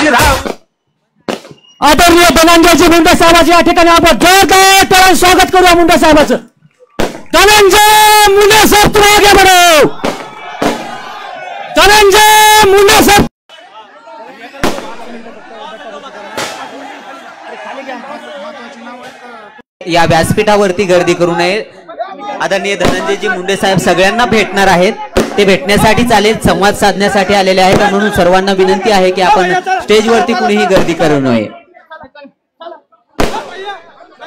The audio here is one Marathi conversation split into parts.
बाजीराव आदरणीय धनंजयजी मुंडे साहेबांचे या ठिकाणी आपण जोरदार टाळ्यांनी स्वागत करूया मुंडे साहेबांचं। धनंजय मुंडे साहेब तुम्ही आगे बढ़ो। धनंजय मुंडे साहेब या व्यासपीठावरती गर्दी करू नये। आदरणीय धनंजयजी मुंडे साहेब सगळ्यांना भेटणार आहेत, ते भेटण्यासाठी चालेल, संवाद साधण्यासाठी आलेले आहेत, म्हणून सर्वांना विनंती आहे की आपण स्टेजवरती कुणीही गर्दी करू नये।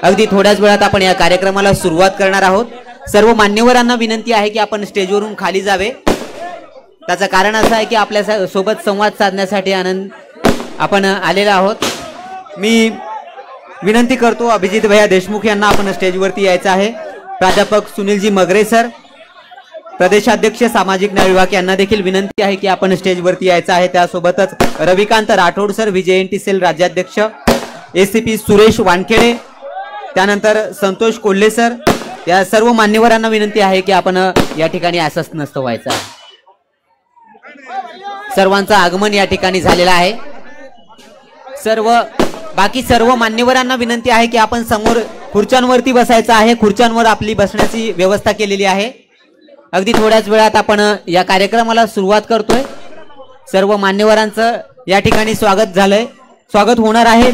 अगदी थोड्याच वेळात आपण या कार्यक्रमाला सुरुवात करणार आहोत। सर्व मान्यवरांना विनंती आहे की आपण स्टेजवरून खाली जावे। त्याचं कारण असं आहे की आपल्या सोबत संवाद साधण्यासाठी आपण आलेलो आहोत। मी विनंती करतो अभिजित भैया देशमुख यांना आपण स्टेजवरती यायचं आहे। प्राध्यापक सुनीलजी मगरे सर, प्रदेशाध्यक्ष सामाजिक न्याय विभाग यांना देखील विनंती आहे की आपण स्टेजवरती यायचं आहे। त्यासोबतच Ravikant Rathod sir, VJNT cell राज्याध्यक्ष, ACP सुरेश वानखेडे, त्यानंतर संतोष कोल्हे सर, या सर्व मान्यवरांना विनंती आहे की आपण या ठिकाणी अस्वस्थ नसतं व्हायचं आहे। सर्वांचं आगमन या ठिकाणी झालेलं आहे। बाकी सर्व मान्यवरांना विनंती आहे की आपण समोर खुर्च्यांवरती बसायचं आहे। खुर्च्यांवर आपली बसण्याची व्यवस्था केलेली आहे। अगदी थोड्याच वेळात आपण या कार्यक्रमाला सुरुवात करतोय। सर्व मान्यवरांचं या ठिकाणी स्वागत होणार आहे।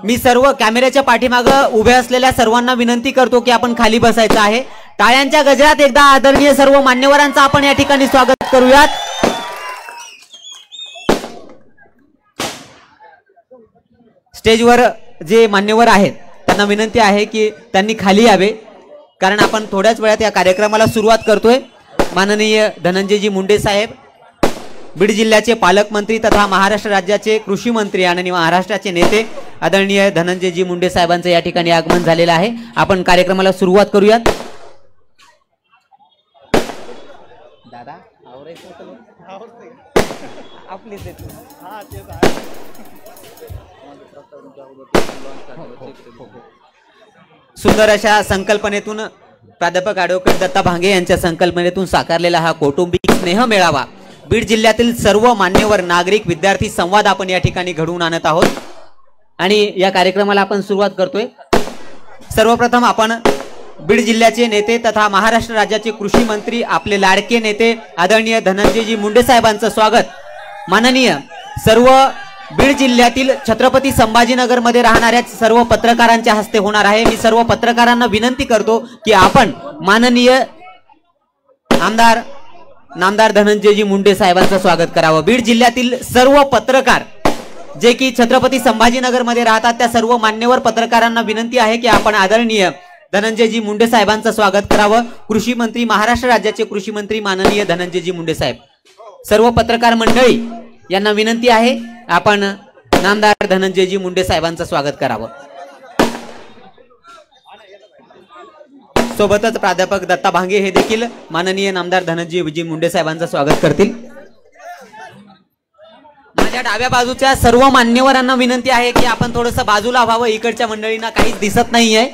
मी सर्व कॅमेऱ्याच्या पाठीमागं उभे असलेल्या सर्वांना विनंती करतो की आपण खाली बसायचं आहे। टाळ्यांच्या गजरात एकदा आदरणीय सर्व मान्यवरांचं आपण या ठिकाणी स्वागत करूयात। स्टेजवर जे मान्यवर आहेत त्यांना विनंती आहे की त्यांनी खाली यावे, कारण आपण थोड्याच वेळात या कार्यक्रमाला सुरुवात करतोय। माननीय धनंजयजी मुंडे साहेब, बीड जिल्ह्याचे पालकमंत्री तथा महाराष्ट्र राज्याचे कृषी मंत्री आणि महाराष्ट्राचे नेते आदरणीय धनंजयजी मुंडे साहेबांचं या ठिकाणी आगमन झालेलं आहे। आपण कार्यक्रमाला सुरुवात करूयात। दादा सुंदर अशा संकल्पनेतून प्राध्यापक ॲडव्होकेट दत्ता भांगे यांच्या संकल्पनेतून साकारलेला हा कौटुंबिक स्नेह मेळावा बीड जिल्ह्यातील सर्व मान्यवर नागरिक विद्यार्थी संवाद आपण या ठिकाणी घडवून आणत आहोत आणि या कार्यक्रमाला आपण सुरुवात करतोय। सर्वप्रथम आपण बीड जिल्ह्याचे नेते तथा महाराष्ट्र राज्याचे कृषी मंत्री आपले लाडके नेते आदरणीय धनंजयजी मुंडे साहेबांचं स्वागत माननीय सर्व बीड जिल्ह्यातील छत्रपती संभाजीनगर मध्ये राहणाऱ्या सर्व पत्रकारांच्या हस्ते होणार आहे। मी सर्व पत्रकारांना विनंती करतो की आपण माननीय नामदार धनंजयजी मुंडे साहेबांचं स्वागत करावं। बीड जिल्ह्यातील सर्व पत्रकार जे की छत्रपती संभाजीनगर मध्ये राहतात त्या सर्व मान्यवर पत्रकारांना विनंती आहे की आपण आदरणीय धनंजयजी मुंडे साहेबांचं स्वागत करावं। कृषी मंत्री, महाराष्ट्र राज्याचे कृषी मंत्री माननीय धनंजयजी मुंडे साहेब, सर्व पत्रकार मंडळी यांना विनंती आहे आपण नामदार धनंजयजी मुंडे साहेबांचं स्वागत करावं। सोबतच प्राध्यापक दत्ता भांगे हे देखील माननीय नामदार धनंजयजी मुंडे साहेबांचं स्वागत करतील। माझ्या डाव्या बाजूच्या सर्व मान्यवरांना विनंती आहे की आपण थोडंसं बाजूला व्हावं, इकडच्या मंडळींना काहीच दिसत नाहीये।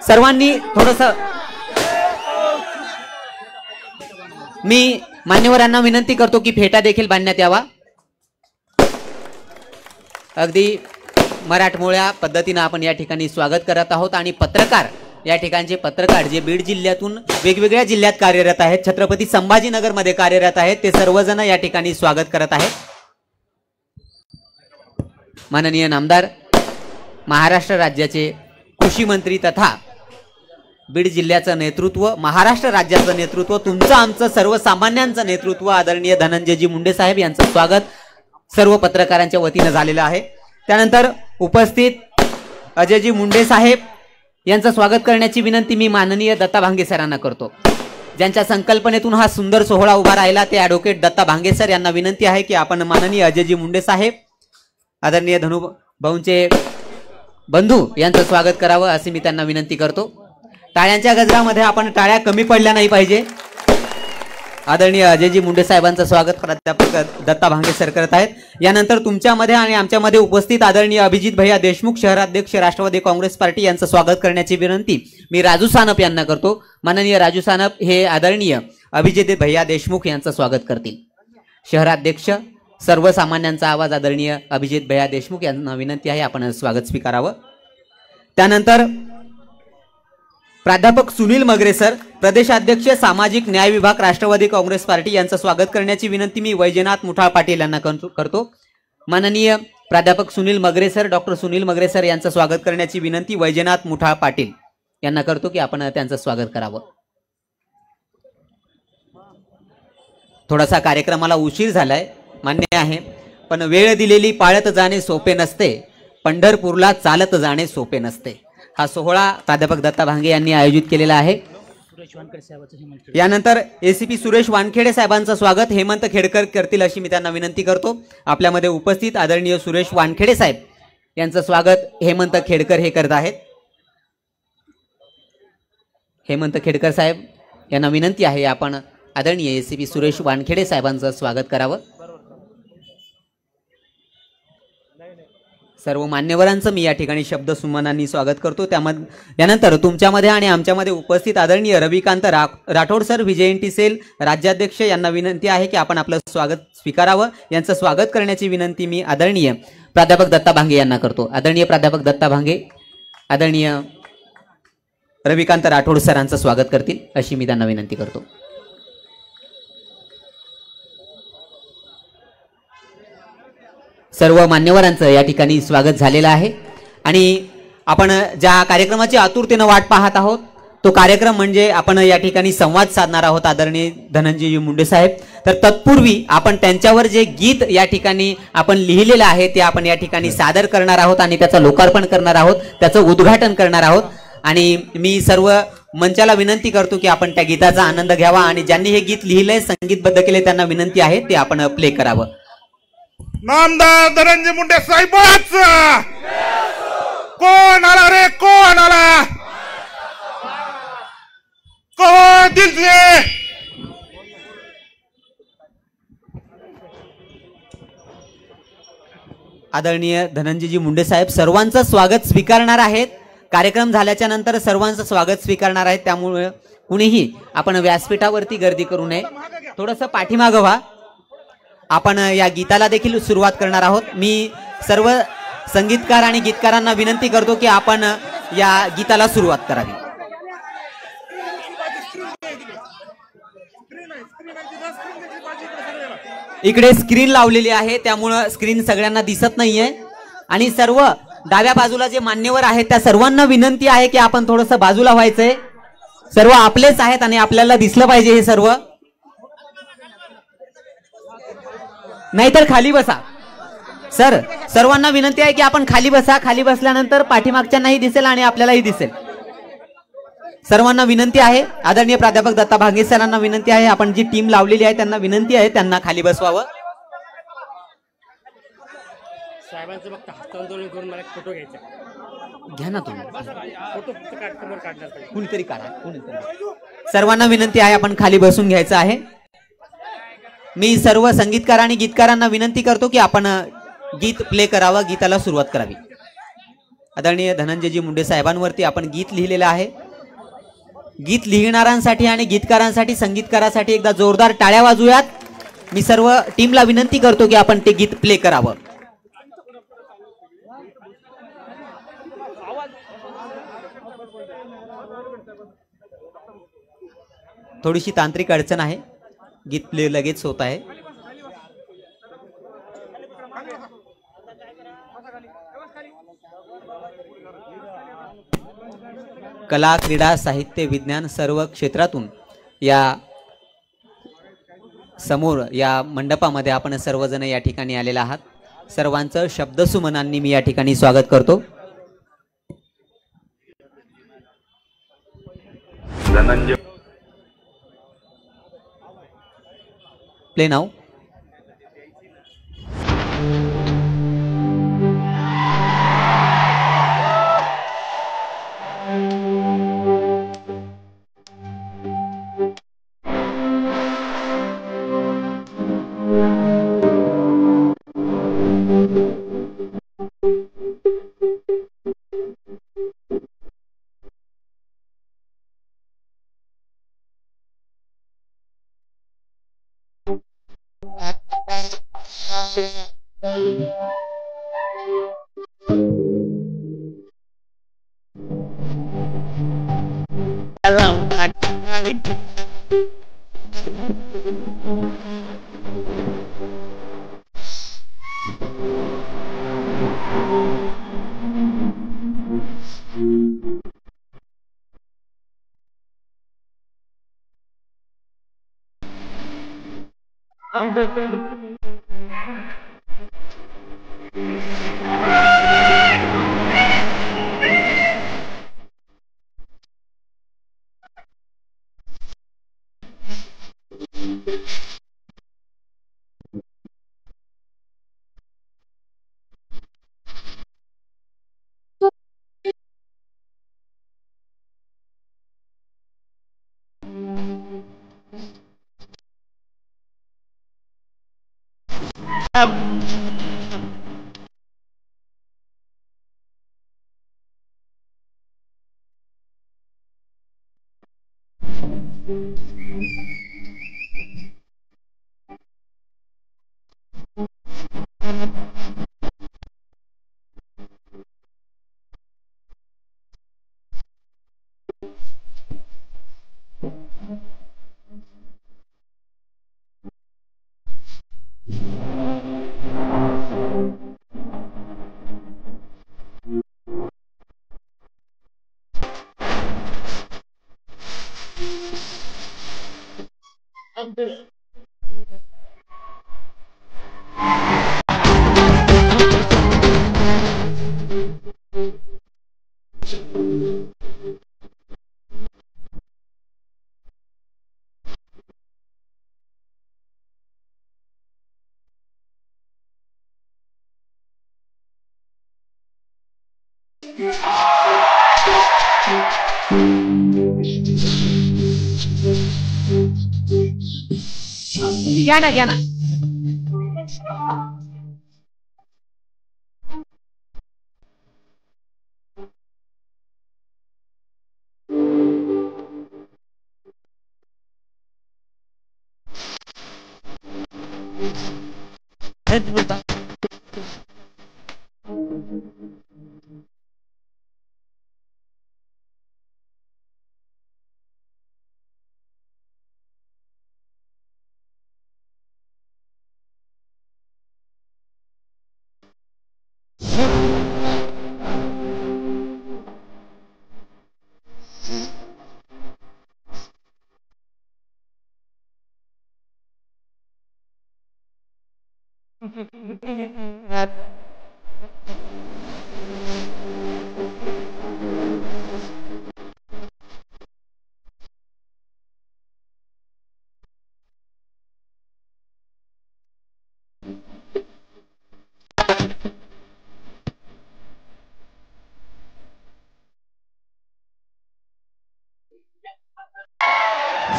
सर्वांनी थोडंसं, मी मान्यवरांना विनंती करतो की फेटा देखील बांधण्यात यावा। अगदी मराठमोळ्या पद्धतीने आपण या ठिकाणी स्वागत करत आहोत आणि पत्रकार, या ठिकाणचे पत्रकार जे बीड जिल्ह्यातून वेगवेगळ्या जिल्ह्यात कार्यरत आहेत, छत्रपती संभाजीनगर मध्ये कार्यरत आहेत, ते सर्वजण या ठिकाणी स्वागत करत आहेत। माननीय नामदार, महाराष्ट्र राज्याचे कृषी मंत्री तथा बीड जिल्ह्याचं नेतृत्व, महाराष्ट्र राज्याचं नेतृत्व, तुमचं आमचं सर्वसामान्यांचं नेतृत्व आदरणीय धनंजयजी मुंडे साहेब यांचं स्वागत सर्व पत्रकारांच्या वतीने झालेलं आहे। त्यानंतर उपस्थित अजयजी मुंडे साहेब यांचं स्वागत करण्याची विनंती मी माननीय दत्ता भांगे सरांना करतो। ज्यांच्या संकल्पनेतून हा सुंदर सोहळा उभा राहिला ते ॲडव्होकेट दत्ता भांगे सर यांना विनंती आहे की आपण माननीय अजयजी मुंडे साहेब, आदरणीय धनु भाऊंचे बंधू यांचं स्वागत करावं असे मी त्यांना विनंती करतो। टाळ्यांच्या गजरामध्ये आपण टाळ्या कमी पडल्या नाही पाहिजे। आदरणीय अजयजी मुंडे साहेबांचं स्वागत प्राध्यापक दत्ता भांगे सर करत आहेत। यानंतर तुमच्यामध्ये आणि आमच्यामध्ये उपस्थित आदरणीय अभिजित भैया देशमुख शहराध्यक्ष राष्ट्रवादी काँग्रेस पार्टी यांचं स्वागत करण्याची विनंती मी राजू सानप यांना करतो। माननीय राजू सानप हे आदरणीय अभिजित भैया देशमुख यांचं स्वागत करतील। शहराध्यक्ष सर्वसामान्यांचा आवाज आदरणीय अभिजित भैया देशमुख यांना विनंती आहे आपण स्वागत स्वीकारावं. त्यानंतर प्राध्यापक सुनील मगरे सर, प्रदेशाध्यक्ष सामाजिक न्याय विभाग राष्ट्रवादी काँग्रेस पार्टी यांचं स्वागत करण्याची विनंती मी वैजनाथ मुठाळ पाटील यांना करतो. माननीय प्राध्यापक Sunil Magare sir, doctor Sunil Magare sir यांचं स्वागत करण्याची विनंती वैजनाथ मुठाळ पाटील यांना करतो की आपण त्यांचं स्वागत करावं. थोडासा कार्यक्रमाला उशीर झालाय मान्य आहे, पण वेळ दिलेली पाळत जाणे सोपे नसते, पंढरपूरला चालत जाणे सोपे नसते. हा सोहळा प्राध्यापक दत्ता भांगे यांनी आयोजित केलेला आहे. यानंतर एसीपी सुरेश वानखेडे साहेबांचं स्वागत हेमंत खेडकर करतील अशी मी त्यांना विनंती करतो. आपल्यामध्ये उपस्थित आदरणीय सुरेश वानखेडे साहेब यांचं स्वागत हेमंत खेडकर हे करत आहेत. हेमंत खेडकर साहेब यांना विनंती आहे आपण आदरणीय एसीपी सुरेश वानखेडे साहेबांचं स्वागत करावं. सर्व मान्यवरांचं मी या ठिकाणी शब्द सुमनांनी स्वागत करतो. त्यानंतर तुमच्यामध्ये आणि आमच्यामध्ये उपस्थित आदरणीय Ravikant Rathod sir, VJNT cell राज्याध्यक्ष यांना विनंती आहे की आपण आपलं स्वागत स्वीकारावं. यांचं स्वागत करण्याची विनंती मी आदरणीय प्राध्यापक दत्ता भांगे यांना करतो. आदरणीय प्राध्यापक दत्ता भांगे आदरणीय रविकांत राठोड सरांचं स्वागत करतील अशी मी त्यांना विनंती करतो. सर्व मान्यवरांचं या ठिकाणी स्वागत झालेलं आहे आणि आपण ज्या कार्यक्रमाची आतुरतेनं वाट पाहत आहोत तो कार्यक्रम म्हणजे आपण या ठिकाणी संवाद साधणार आहोत आदरणीय धनंजय मुंडे साहेब. तर तत्पूर्वी आपण त्यांच्यावर जे गीत या ठिकाणी आपण लिहिलेलं आहे ते आपण या ठिकाणी सादर करणार आहोत आणि त्याचं लोकार्पण करणार आहोत, त्याचं उद्घाटन करणार आहोत. आणि मी सर्व मंचाला विनंती करतो की आपण त्या गीताचा आनंद घ्यावा आणि ज्यांनी हे गीत लिहिलंय संगीतबद्ध केले त्यांना विनंती आहे ते आपण प्ले करावं. नामदार धनंजय मुंडे साहेबाच कोण आला रे, कोण आला, कोण दिलसे. आदरणीय धनंजयजी मुंडे साहेब सर्वांचं स्वागत स्वीकारणार आहेत. कार्यक्रम झाल्याच्या नंतर सर्वांचं स्वागत स्वीकारणार आहेत. त्यामुळे कुणीही आपण व्यासपीठावरती गर्दी करू नये, थोडंसं पाठीमागं व्हा. आपण या गीताला देखील सुरुवात करणार आहोत. मी सर्व संगीतकार आणि गीतकारांना विनंती करतो की आपण या गीताला सुरुवात करावी. इकडे स्क्रीन लावलेली आहे त्यामुळं स्क्रीन सगळ्यांना दिसत नाहीये आणि सर्व डाव्या बाजूला जे मान्यवर आहेत त्या सर्वांना विनंती आहे की आपण थोडंसं बाजूला व्हायचंय. सर्व आपलेच आहेत आणि आपल्याला दिसलं पाहिजे हे सर्व, नाहीतर खाली बसा. सर सर्वांना विनंती आहे की आपण खाली बसा. खाली बसल्यानंतर पाठीमागच्यांनाही दिसेल आणि आपल्यालाही दिसेल. सर्वांना विनंती आहे. आदरणीय प्राध्यापक दत्ता भांगे सरांना विनंती आहे, आपण जी टीम लावलेली आहे त्यांना विनंती आहे त्यांना खाली बसवावं. साहेबांचं फक्त हस्तांदोलन करून मला फोटो घ्यायचा. घ्या ना तुम्ही, फोटो फक्त काढणार कुणीतरी काढा, कुणीतरी. सर्वांना विनंती आहे आपण खाली बसून घ्यायचं आहे. मी सर्व संगीतकार आणि गीतकारांना विनंती करतो की आपण गीत प्ले करावं, गीताला सुरुवात करावी. आदरणीय धनंजयजी मुंडे साहेबांवरती आपण गीत लिहिलेलं आहे. गीत लिहिणाऱ्यांसाठी आणि गीतकारांसाठी संगीतकारासाठी एकदा जोरदार टाळ्या वाजूयात. मी सर्व टीमला विनंती करतो की आपण ते गीत प्ले करावं. थोडीशी तांत्रिक अडचण आहे, गीत प्ले लगेच होत आहे. कला, क्रीडा, साहित्य, विज्ञान सर्व क्षेत्रातून या समोर या मंडपामध्ये आपण सर्वजण या ठिकाणी आलेला आहात. सर्वांचं शब्दसुमनांनी मी या ठिकाणी स्वागत करतो. Play now. घ्या ना घ्या ना.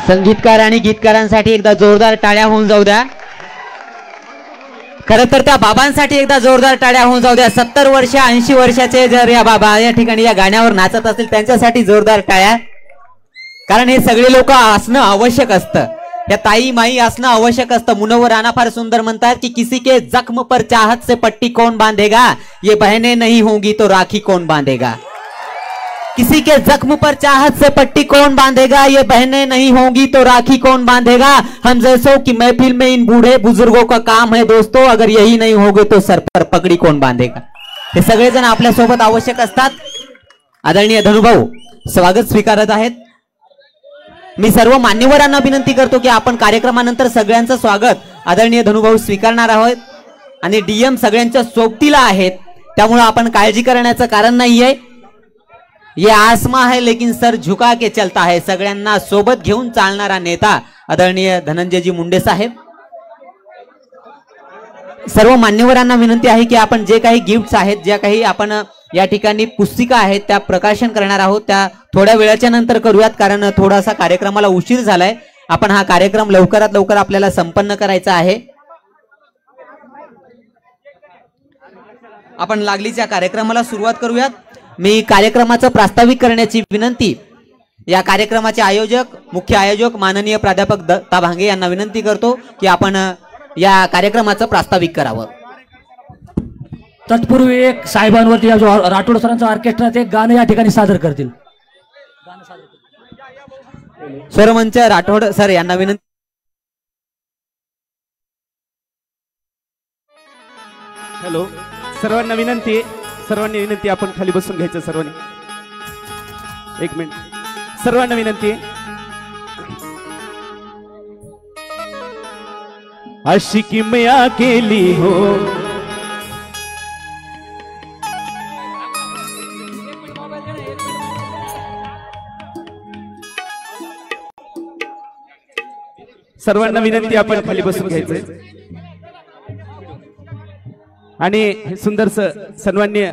संगीतकार आणि गीतकारांसाठी एकदा जोरदार टाळ्या होऊन जाऊ द्या. खरं तर त्या बाबांसाठी एकदा जोरदार टाळ्या होऊन जाऊ द्या. 70 वर्ष 80 वर्षाचे जर या बाबा या ठिकाणी या गाण्यावर नाचत असतील त्यांच्यासाठी जोरदार टाळ्या. कारण हे सगळे लोक असणं आवश्यक असतं. या ताई माई असणं आवश्यक असतं. मुनव्वर राणा फार सुंदर म्हणतात की किसी के जख्म पर चाहत से पट्टी कौन बांधेगा, ये बहनें नहीं होंगी तो राखी कौन बांधेगा. किसी के जख्म पर चाहत से पट्टी कौन बांधेगा, ये बहनें नहीं होंगी तो राखी कौन बांधेगा. हम जैसों की महफिल में इन बूढ़े बुजुर्गों का काम है दोस्तों, अगर यही नहीं होगे तो सर पर पगड़ी कौन बांधेगा. हे सगळेजण आपल्या सोबत आवश्यक असतात. आदरणीय धनुभाऊ स्वागत स्वीकारत आहेत. मी सर्व मान्यवरांना विनंती करतो की आपण कार्यक्रमानंतर सगळ्यांचं स्वागत आदरणीय धनुभाऊ स्वीकारणार आहोत. आणि डीएम सगळ्यांच्या सोबतीला आहेत, त्यामुळे आपण काळजी करण्याचं कारण नाहीये. ये आसमा है लेकिन सर झुका के चलता है. सगळ्यांना सोबत घेऊन चालणारा नेता आदरणीय धनंजयजी मुंडे साहेब. सर्व मान्यवरांना विनंती आहे की आपण जे काही गिफ्ट्स आहेत, ज्या काही आपण या ठिकाणी पुस्तिका आहेत त्या प्रकाशन करणार आहोत त्या थोड्या वेळाच्या नंतर करूयात, कारण थोडासा कार्यक्रमाला उशीर झालाय. आपण हा कार्यक्रम लवकरात लवकर आपल्याला संपन्न करायचा आहे. आपण लागलीच्या कार्यक्रमाला सुरुवात करूयात. मी कार्यक्रमाचं प्रास्ताविक करण्याची विनंती या कार्यक्रमाचे आयोजक मुख्य आयोजक माननीय प्राध्यापक दत्ता भांगे यांना विनंती करतो की आपण या कार्यक्रमाचं प्रास्ताविक करावं. तत्पूर्वी एक साहेबांवरती या जो राठोड सरांचा ऑर्केस्ट्रात एक गाणं या ठिकाणी सादर करतील. स्वरमंच राठोड सर यांना विनंती. हॅलो, सर्वांना विनंती आपण खाली बसून घ्यायचं सर्वांनी. एक मिनिट, सर्वांना विनंती. अशी किमया केली हो, सर्वांना विनंती आपण खाली बसून घ्यायचंय. आणि हे सुंदरस सन्मान्य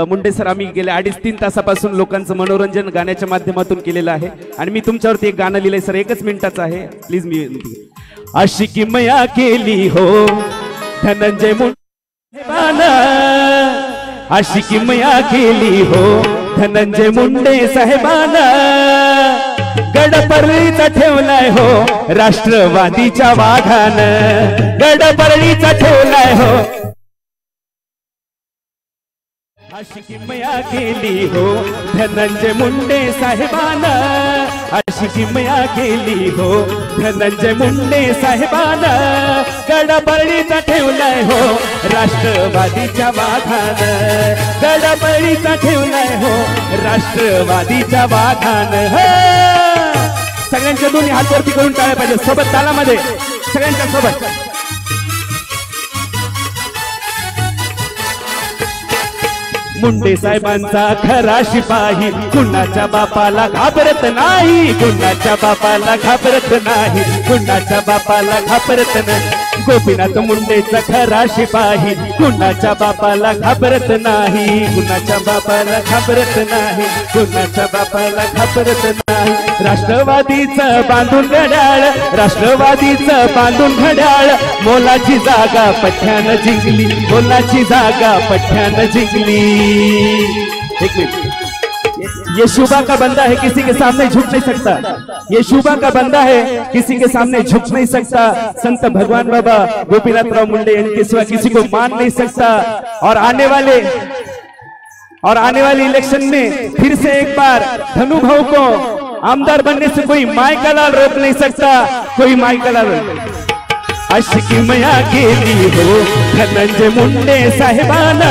मुंडे सर, आम्ही गेल्या 2.5-3 तासापासून लोकांचं मनोरंजन गाण्याच्या माध्यमातून केलेलं आहे. आणि मी तुमच्यावरती एक गाणं लिहिलंय सर, 1 मिनिटाचं आहे, प्लीज. मी अशी किमया केली हो धनंजय मुंडे, अशी किमया केली हो धनंजय मुंडे साहेबांना. गडपरळीचा ठेवलाय हो राष्ट्रवादीच्या वाघानं, गडपरळीचा ठेवलाय हो. अशी किमया केली हो धनंजय मुंडे साहेबांना, अशी किमया केली हो धनंजय मुंडे साहेबांना. गडपरळीचा ठेवलाय हो राष्ट्रवादीच्या वाघानं, गडपरळीचा ठेवलाय हो राष्ट्रवादीच्या वाघानं. सगळ्यांच्या दोन्ही हात वरती करून टाळ्या पाहिजे, सोबत तालामध्ये सगळ्यांच्या सोबत. मुंडे साहेबांचा खरा शिपाही कुणाच्या बापाला घाबरत नाही, कुणाच्या बापाला घाबरत नाही, कुणाच्या बापाला घाबरत नाही. गोपीनाथ मुंडेचा खरा शिपाही कुणाच्या बापाला घाबरत नाही, कुणाच्या बापाला घाबरत नाही, कुणाच्या बापाला घाबरत नाही. राष्ट्रवादीचं बांधून घड्याळ, राष्ट्रवादीचं बांधून घड्याळ, मोलाची जागा पठ्यानं जिंकली, मोलाची जागा पठ्यानं जिंकली. एक मिनट, ये शुभा का बंदा है, किसी के सामने झुक नहीं सकता. ये शुभा का बंदा है, किसी के सामने झुक नहीं सकता. संत भगवान बाबा गोपीनाथराव मुंडे इनके सिवा किसी को मान नहीं सकता. और आने वाले इलेक्शन में फिर से एक बार धनु भाऊ को आमदार बनने से कोई माई का लाल रोक नहीं सकता, कोई माई का लाल. अशी किमया केली हो धनंजय मुंडे साहेबांना,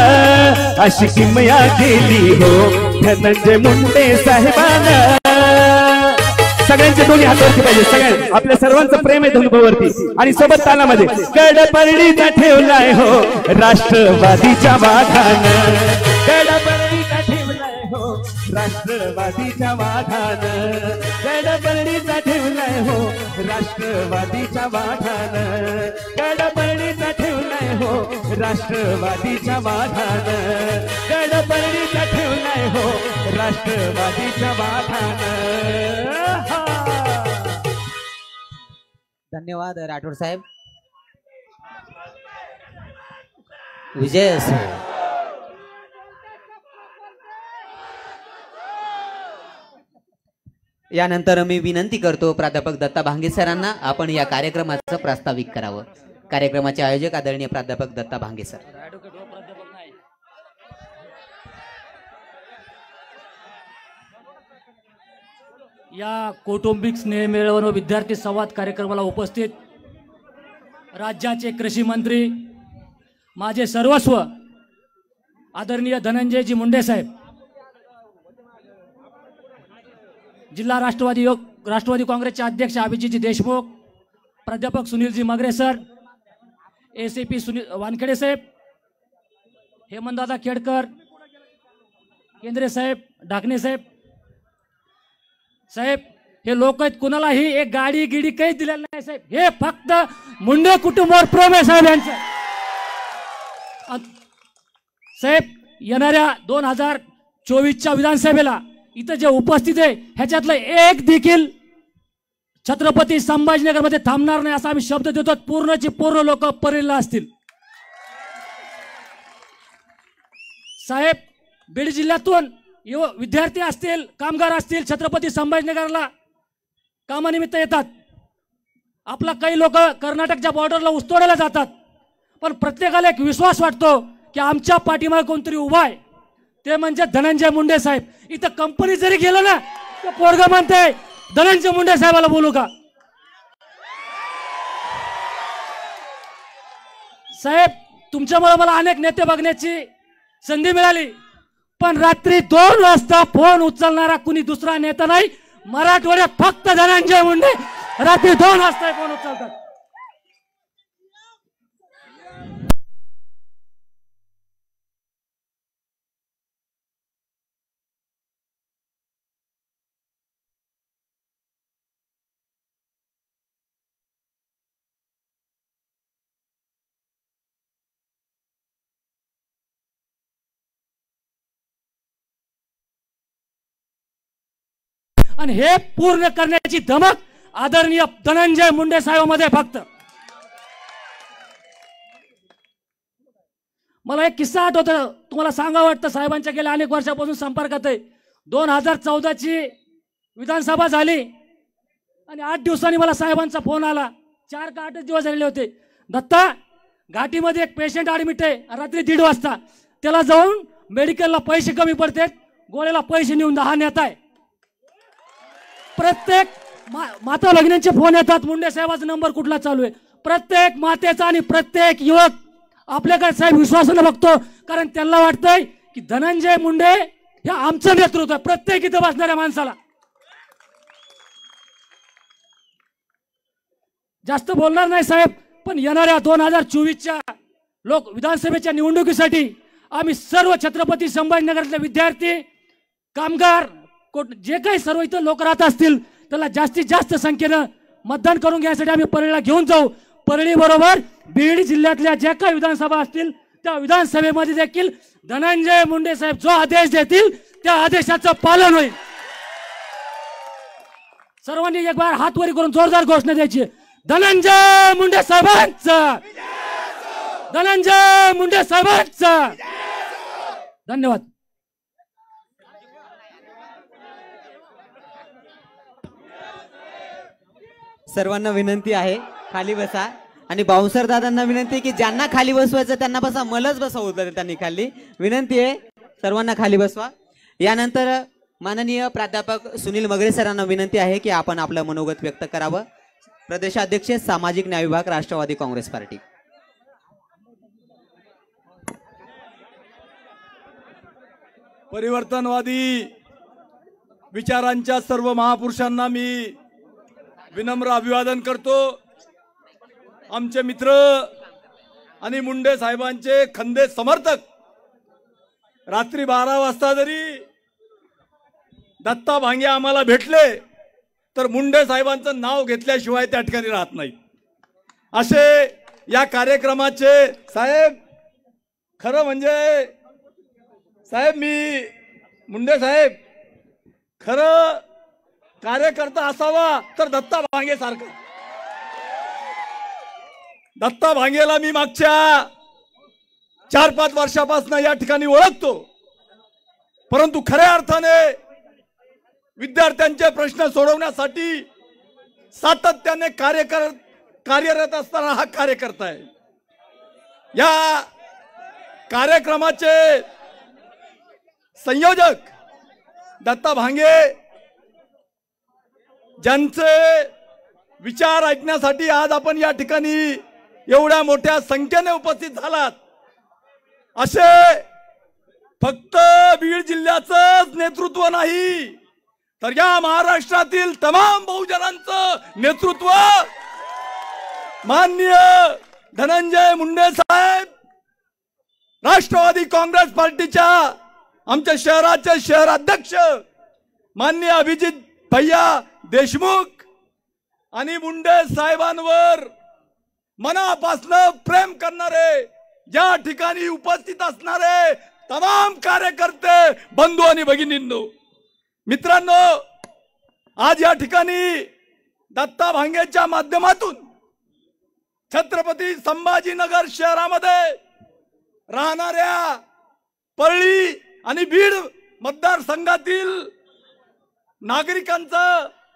अशी किमया केली हो धनंजय मुंडे साहेबांना. सगळ्यांचे दोन्ही हातावरती पाहिजे, सगळ्यांना आपल्या सर्वांचं प्रेम आहे धनुभाऊवरती. आणि सोबत तालामध्ये गडपरळीचा ठेवलाय हो राष्ट्रवादीच्या वाघानं, गडपरळीचा ठेवलाय हो राष्ट्रवादीच्या वाघानं, गडपरळीचा ठेवलाय हो राष्ट्रवादीच्या वाघानं, गडपरळीचा ठेवलाय हो राष्ट्रवादीच्या वाघानं, गडपरळीचा ठेवलाय हो राष्ट्रवादीच्या वाघानं. धन्यवाद राठोड साहेब. विजय असो. यानंतर मी विनंती करतो प्राध्यापक दत्ता भांगे सरांना आपण या कार्यक्रमाचं प्रास्ताविक करावं. कार्यक्रमाचे आयोजक आदरणीय प्राध्यापक दत्ता भांगे सर. या कौटुंबिक स्नेहमेळावा व विद्यार्थी संवाद कार्यक्रमाला उपस्थित राज्याचे कृषी मंत्री, माझे सर्वस्व आदरणीय धनंजयजी मुंडे साहेब, जिल्हा राष्ट्रवादी काँग्रेसचे अध्यक्ष अभिजितजी देशमुख, प्राध्यापक सुनीलजी मगरे सर, ACP सुनील वानखेडे साहेब, हेमंतदादा खेडकर, केंद्रे साहेब, ढाकणे साहेब. साहेब, हे लोक आहेत, कुणालाही एक गाडी गिडी काहीच दिलेलं नाही साहेब. हे फक्त मुंडे कुटुंबावर प्रेम आहे साहेब यांचं. साहेब, येणाऱ्या 2024च्या विधानसभेला इथं जे उपस्थित आहे ह्याच्यातलं एक देखील छत्रपती संभाजीनगरमध्ये थांबणार नाही असा आम्ही शब्द देतो. पूर्णचे पूर्ण लोक परेला असतील. साहेब, बीड जिल्ह्यातून विद्यार्थी असतील, कामगार असतील, छत्रपती संभाजीनगरला कामानिमित्त येतात. आपला काही लोक कर्नाटकच्या बॉर्डरला ऊसतोडायला जातात. पण प्रत्येकाला एक विश्वास वाटतो की आमच्या पाठीमागे कोणतरी उभा आहे, ते म्हणजे धनंजय मुंडे साहेब. इथं कंपनी जरी गेलं ना तर पोरगा म्हणते धनंजय मुंडे साहेबाला बोलू का. साहेब, तुमच्यामुळे मला अनेक नेते बघण्याची संधी मिळाली, पण रात्री 2 वाजता फोन उचलणारा कुणी दुसरा नेता नाही मराठवाड्यात, फक्त धनंजय मुंडे रात्री 2 वाजता फोन उचलतात. आणि हे पूर्ण करण्याची धमक आदरणीय धनंजय मुंडे साहेबांमध्ये. फक्त मला एक किस्सा आठवतो, तुम्हाला सांगावं वाटतं. साहेबांच्या गेल्या अनेक वर्षापासून संपर्कात आहे. 2014 ची विधानसभा झाली आणि 8 दिवसांनी मला साहेबांचा फोन आला. 4 का 8 दिवस झालेले होते. दत्ता, घाटीमध्ये एक पेशंट ऍडमिट आहे, रात्री 1:30 वाजता. त्याला जाऊन मेडिकलला पैसे कमी पडतात, गोळ्याला पैसे नेऊन हा नेता आहे. प्रत्येक माता भगिनींचे फोन येतात, मुंडे साहेबाचा नंबर कुठला चालू आहे. प्रत्येक मातेचा आणि प्रत्येक युवक आपल्याकडे साहेब विश्वासानं बघतो, कारण त्यांना वाटतंय की धनंजय मुंडे हे आमचं नेतृत्व आहे. प्रत्येक इथं बसणाऱ्या माणसाला. जास्त बोलणार नाही साहेब, पण येणाऱ्या 2024च्या विधानसभेच्या निवडणुकीसाठी आम्ही सर्व छत्रपती संभाजीनगरातले विद्यार्थी, कामगार, जे काही सर्व इथं लोक राहत असतील त्याला जास्तीत जास्त संख्येनं मतदान करून घ्यायसाठी आम्ही परळीला घेऊन जाऊ. परळी बरोबर बीड जिल्ह्यातल्या ज्या काही विधानसभा असतील त्या विधानसभेमध्ये देखील धनंजय मुंडे साहेब जो आदेश देतील त्या आदेशाचं पालन होईल. सर्वांनी एक बार हात वरी करून जोरदार घोषणा द्यायची, धनंजय मुंडे साहेबांचा, धनंजय मुंडे साहेबांचा. धन्यवाद. सर्वांना विनंती आहे खाली बसा, आणि बाउन्सर दादांना विनंती आहे की ज्यांना खाली बसवायचं त्यांना बसा, मलाच बसवलं त्यांनी खाली. विनंती आहे सर्वांना खाली बसवा. यानंतर माननीय प्राध्यापक सुनील मगरे सरांना विनंती आहे की आपण आपलं मनोगत व्यक्त करावं. प्रदेशाध्यक्ष सामाजिक न्याय विभाग राष्ट्रवादी काँग्रेस पार्टी. परिवर्तनवादी विचारांच्या सर्व महापुरुषांना मी विनम्र अभिवादन करतो. आमचे मित्र आणि मुंडे साहेबांचे खंदे समर्थक रात्री 12 वाजता जरी दत्ता भांगे आम्हाला भेटले तर मुंडे साहेबांचं नाव घेतल्याशिवाय त्या ठिकाणी राहत नाही. असे या कार्यक्रमाचे साहेब, खरं म्हणजे साहेब, मी मुंडे साहेब खरं कार्यकर्ता असावा तर दत्ता भांगे सारखा. दत्ता भांगेला मी मागच्या 4-5 वर्षापासून या ठिकाणी ओळखतो, परंतु खऱ्या अर्थाने विद्यार्थ्यांचे प्रश्न सोडवण्यासाठी सातत्याने कार्यरत असताना हा कार्यकर्ता आहे. या कार्यक्रमाचे संयोजक दत्ता भांगे, ज्यांचे विचार ऐकण्यासाठी आज आपण या ठिकाणी एवढ्या मोठ्या संख्येने उपस्थित झालात. असे फक्त बीड जिल्ह्याचं नेतृत्व नाही तर या महाराष्ट्रातील तमाम बहुजनांचं नेतृत्व माननीय धनंजय मुंडे साहेब, राष्ट्रवादी काँग्रेस पार्टीच्या आमच्या शहराचे शहराध्यक्ष माननीय अभिजित भैया देशमुख आणि मुंडे साहेबांवर मनापासून प्रेम करणारे, या ठिकाणी उपस्थित असणारे तमाम कार्यकर्ते, बंधू आणि भगिनींनो, मित्रांनो, आज या ठिकाणी दत्ता भांगेच्या माध्यमातून छत्रपती संभाजीनगर शहरामध्ये राहणाऱ्या परळी आणि बीड मतदारसंघातील नागरिकांचा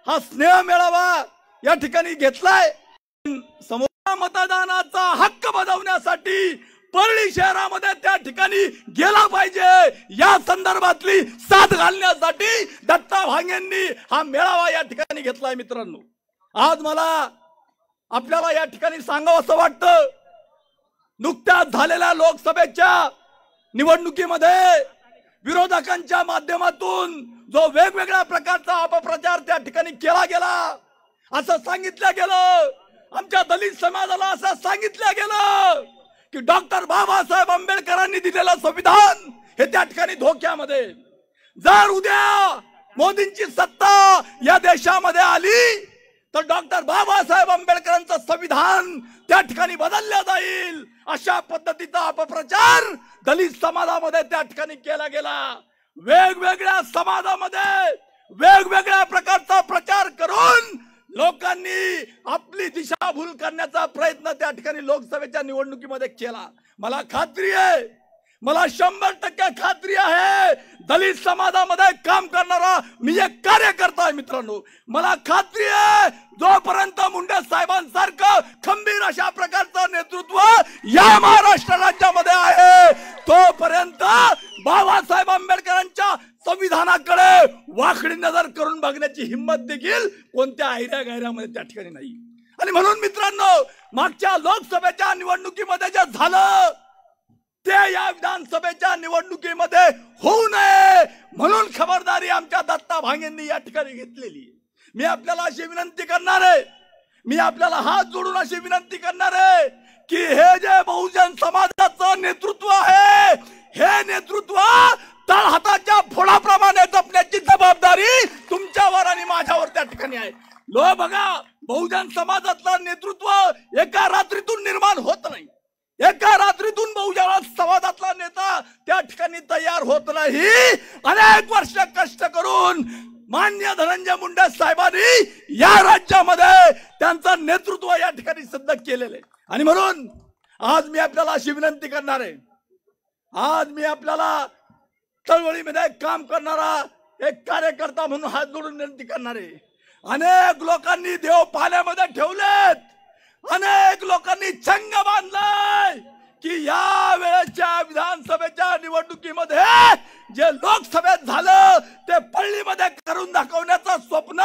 हा स्नेह मेळावा या ठिकाणी घेतलाय. समोर मतदानाचा हक्क बजावण्यासाठी परळी शहरामध्ये त्या ठिकाणी गेला पाहिजे या संदर्भातली साथ घालण्यासाठी दत्ता भांगेंनी हा मेळावा या ठिकाणी घेतलाय. मित्रांनो, आज मला आपल्याला या ठिकाणी सांगावं असं वाटतं, नुकत्याच झालेल्या लोकसभेच्या निवडणुकीमध्ये विरोधकांच्या माध्यमातून जो वेगवेगळ्या प्रकारचा अपप्रचार त्या ठिकाणी केला गेला, असं सांगितलं गेलं, आमच्या दलित समाजाला असं सांगितलं गेलं की डॉक्टर बाबासाहेब आंबेडकरांनी दिलेलं संविधान हे त्या ठिकाणी धोक्यामध्ये. जर उद्या मोदींची सत्ता या देशामध्ये आली तर डॉक्टर बाबासाहेब आंबेडकरांचं संविधान त्या ठिकाणी बदललं जाईल, अशा पद्धतीचा अपप्रचार दलित समाजामध्ये त्या ठिकाणी केला गेला. वेगवेगळ्या समाजामध्ये वेगवेगळ्या प्रकारचा प्रचार करून लोकांनी आपली दिशाभूल करण्याचा प्रयत्न त्या ठिकाणी लोकसभेच्या निवडणुकीमध्ये केला. मला खात्री आहे, मला 100% खात्री आहे, दलित समाजामध्ये काम करणारा मी एक कार्यकर्ता आहे. मित्रांनो, मला खात्री आहे जोपर्यंत मुंडे साहेबांसारखं खंबीर अशा प्रकारचं नेतृत्व या महाराष्ट्र राज्यामध्ये आहे तोपर्यंत बाबासाहेब आंबेडकरांच्या संविधानाकडे वाकडी नजर करून बघण्याची हिंमत देखील कोणत्या आयऱ्या गायऱ्यामध्ये त्या ठिकाणी नाही. आणि म्हणून मित्रांनो, मागच्या लोकसभेच्या निवडणुकीमध्ये जे झालं ते या विधानसभेच्या निवडणुकीमध्ये होऊ नये म्हणून खबरदारी आमच्या दत्ता भांगेंनी या ठिकाणी घेतलेली. मी आपल्याला अशी विनंती करणार आहे, मी आपल्याला हात जोडून अशी विनंती करणार आहे की हे जे बहुजन समाजाचं नेतृत्व आहे, हे नेतृत्व तळहाताच्या फोडाप्रमाणे जपण्याची जबाबदारी तुमच्यावर आणि माझ्यावर त्या ठिकाणी आहे. लो बघा, बहुजन समाजातलं नेतृत्व एका रात्रीतून निर्माण होत नाही, एका रात्रीतून बहुजन समाजातला नेता त्या ठिकाणी तयार होत नाही. अनेक वर्ष कष्ट करून माननीय धनंजय मुंडे साहेबांनी या राज्यामध्ये त्यांचं नेतृत्व या ठिकाणी सिद्ध केलेलं आहे. आणि म्हणून आज मी आपल्याला अशी विनंती करणार आहे, आज मी आपल्याला चळवळीमध्ये काम करणारा एक कार्यकर्ता म्हणून हात जोडून विनंती करणार आहे. अनेक लोकांनी देव पाण्यामध्ये ठेवलेत, अनेक लोकांनी छंग बांधलाय की या वेळेच्या विधानसभेच्या निवडणुकीमध्ये जे लोकसभेत झालं ते पल्लीमध्ये करून दाखवण्याचं स्वप्न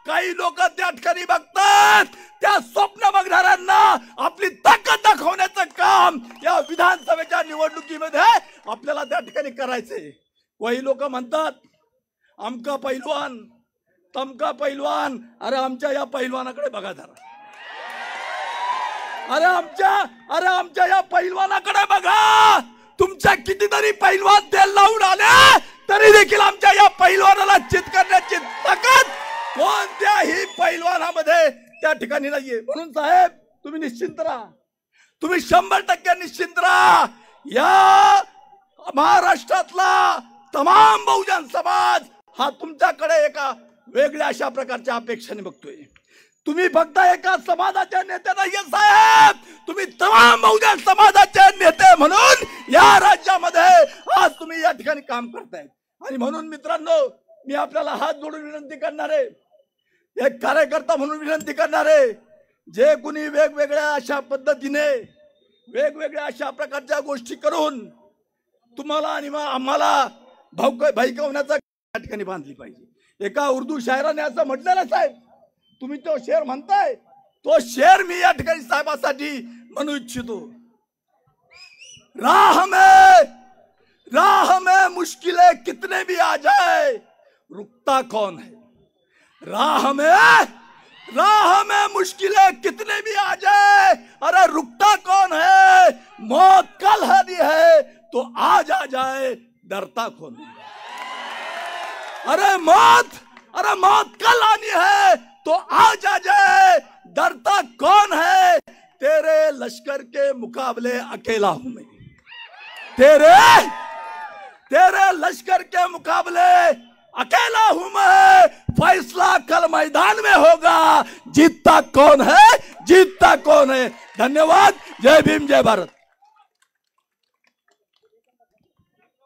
काही लोक त्या ठिकाणी बघतात. त्या स्वप्न बघणाऱ्यांना आपली ताकद दाखवण्याचं काम या विधानसभेच्या निवडणुकीमध्ये आपल्याला त्या ठिकाणी करायचंय. काही लोक म्हणतात अमका पैलवान तमका पैलवान, अरे आमच्या या पैलवानाकडे बघा जरा, अरे आमच्या या पैलवानाकडे बघा. तुमच्या कितीतरी पैलवान तेल लावून आले तरी देखील आमच्या या पैलवानाला चित करण्याची ताकद कोणत्याही पैलवानामध्ये त्या ठिकाणी नाहीये. म्हणून साहेब, तुम्ही निश्चिंत राहा, तुम्ही 100% निश्चिंत राहा. या महाराष्ट्रातला तमाम बहुजन समाज हा तुमच्याकडे एका वेगळ्या अशा प्रकारच्या अपेक्षेने बघतोय. तुम्ही फक्त एका समाजाचे नेते नाहीये साहेब, तुम्ही तमाम बहुजन समाजाचे नेते म्हणून या राज्यामध्ये आज तुम्ही या ठिकाणी काम करताय. आणि म्हणून मित्रांनो, मी आपल्याला हात जोडून विनंती करणार आहे, एक कार्यकर्ता म्हणून विनंती करणार आहे, जे कुणी वेगवेगळ्या अशा पद्धतीने वेगवेगळ्या अशा प्रकारच्या गोष्टी करून तुम्हाला आणि आम्हाला भयकवण्याचा या ठिकाणी बांधली पाहिजे. एका उर्दू शायराने असं म्हटलेलं साहेब, तुम्ही तो शेर म्हणताय, तो शेर मी या ठिकाणी साहेबासाठी म्हणू इच्छितो. राह में मुश्किलें कितने भी आ जाए रुकता कौन है. राह में मुश्किलें कितने भी आ जाए, अरे रुकता कौन है. मौत कल आनी है तो आज आ जाए, डरता कौन है. अरे मौत कल आनी है तो आज आ जाए, डरता कौन है. तेरे लश्कर के मुकाबले अकेला हूं मैं, तेरे लश्कर के मुकाबले अकेला हूं मैं. फैसला कल मैदान में होगा, जीतता कौन है, जीतता कौन है. धन्यवाद. जय भीम, जय भारत.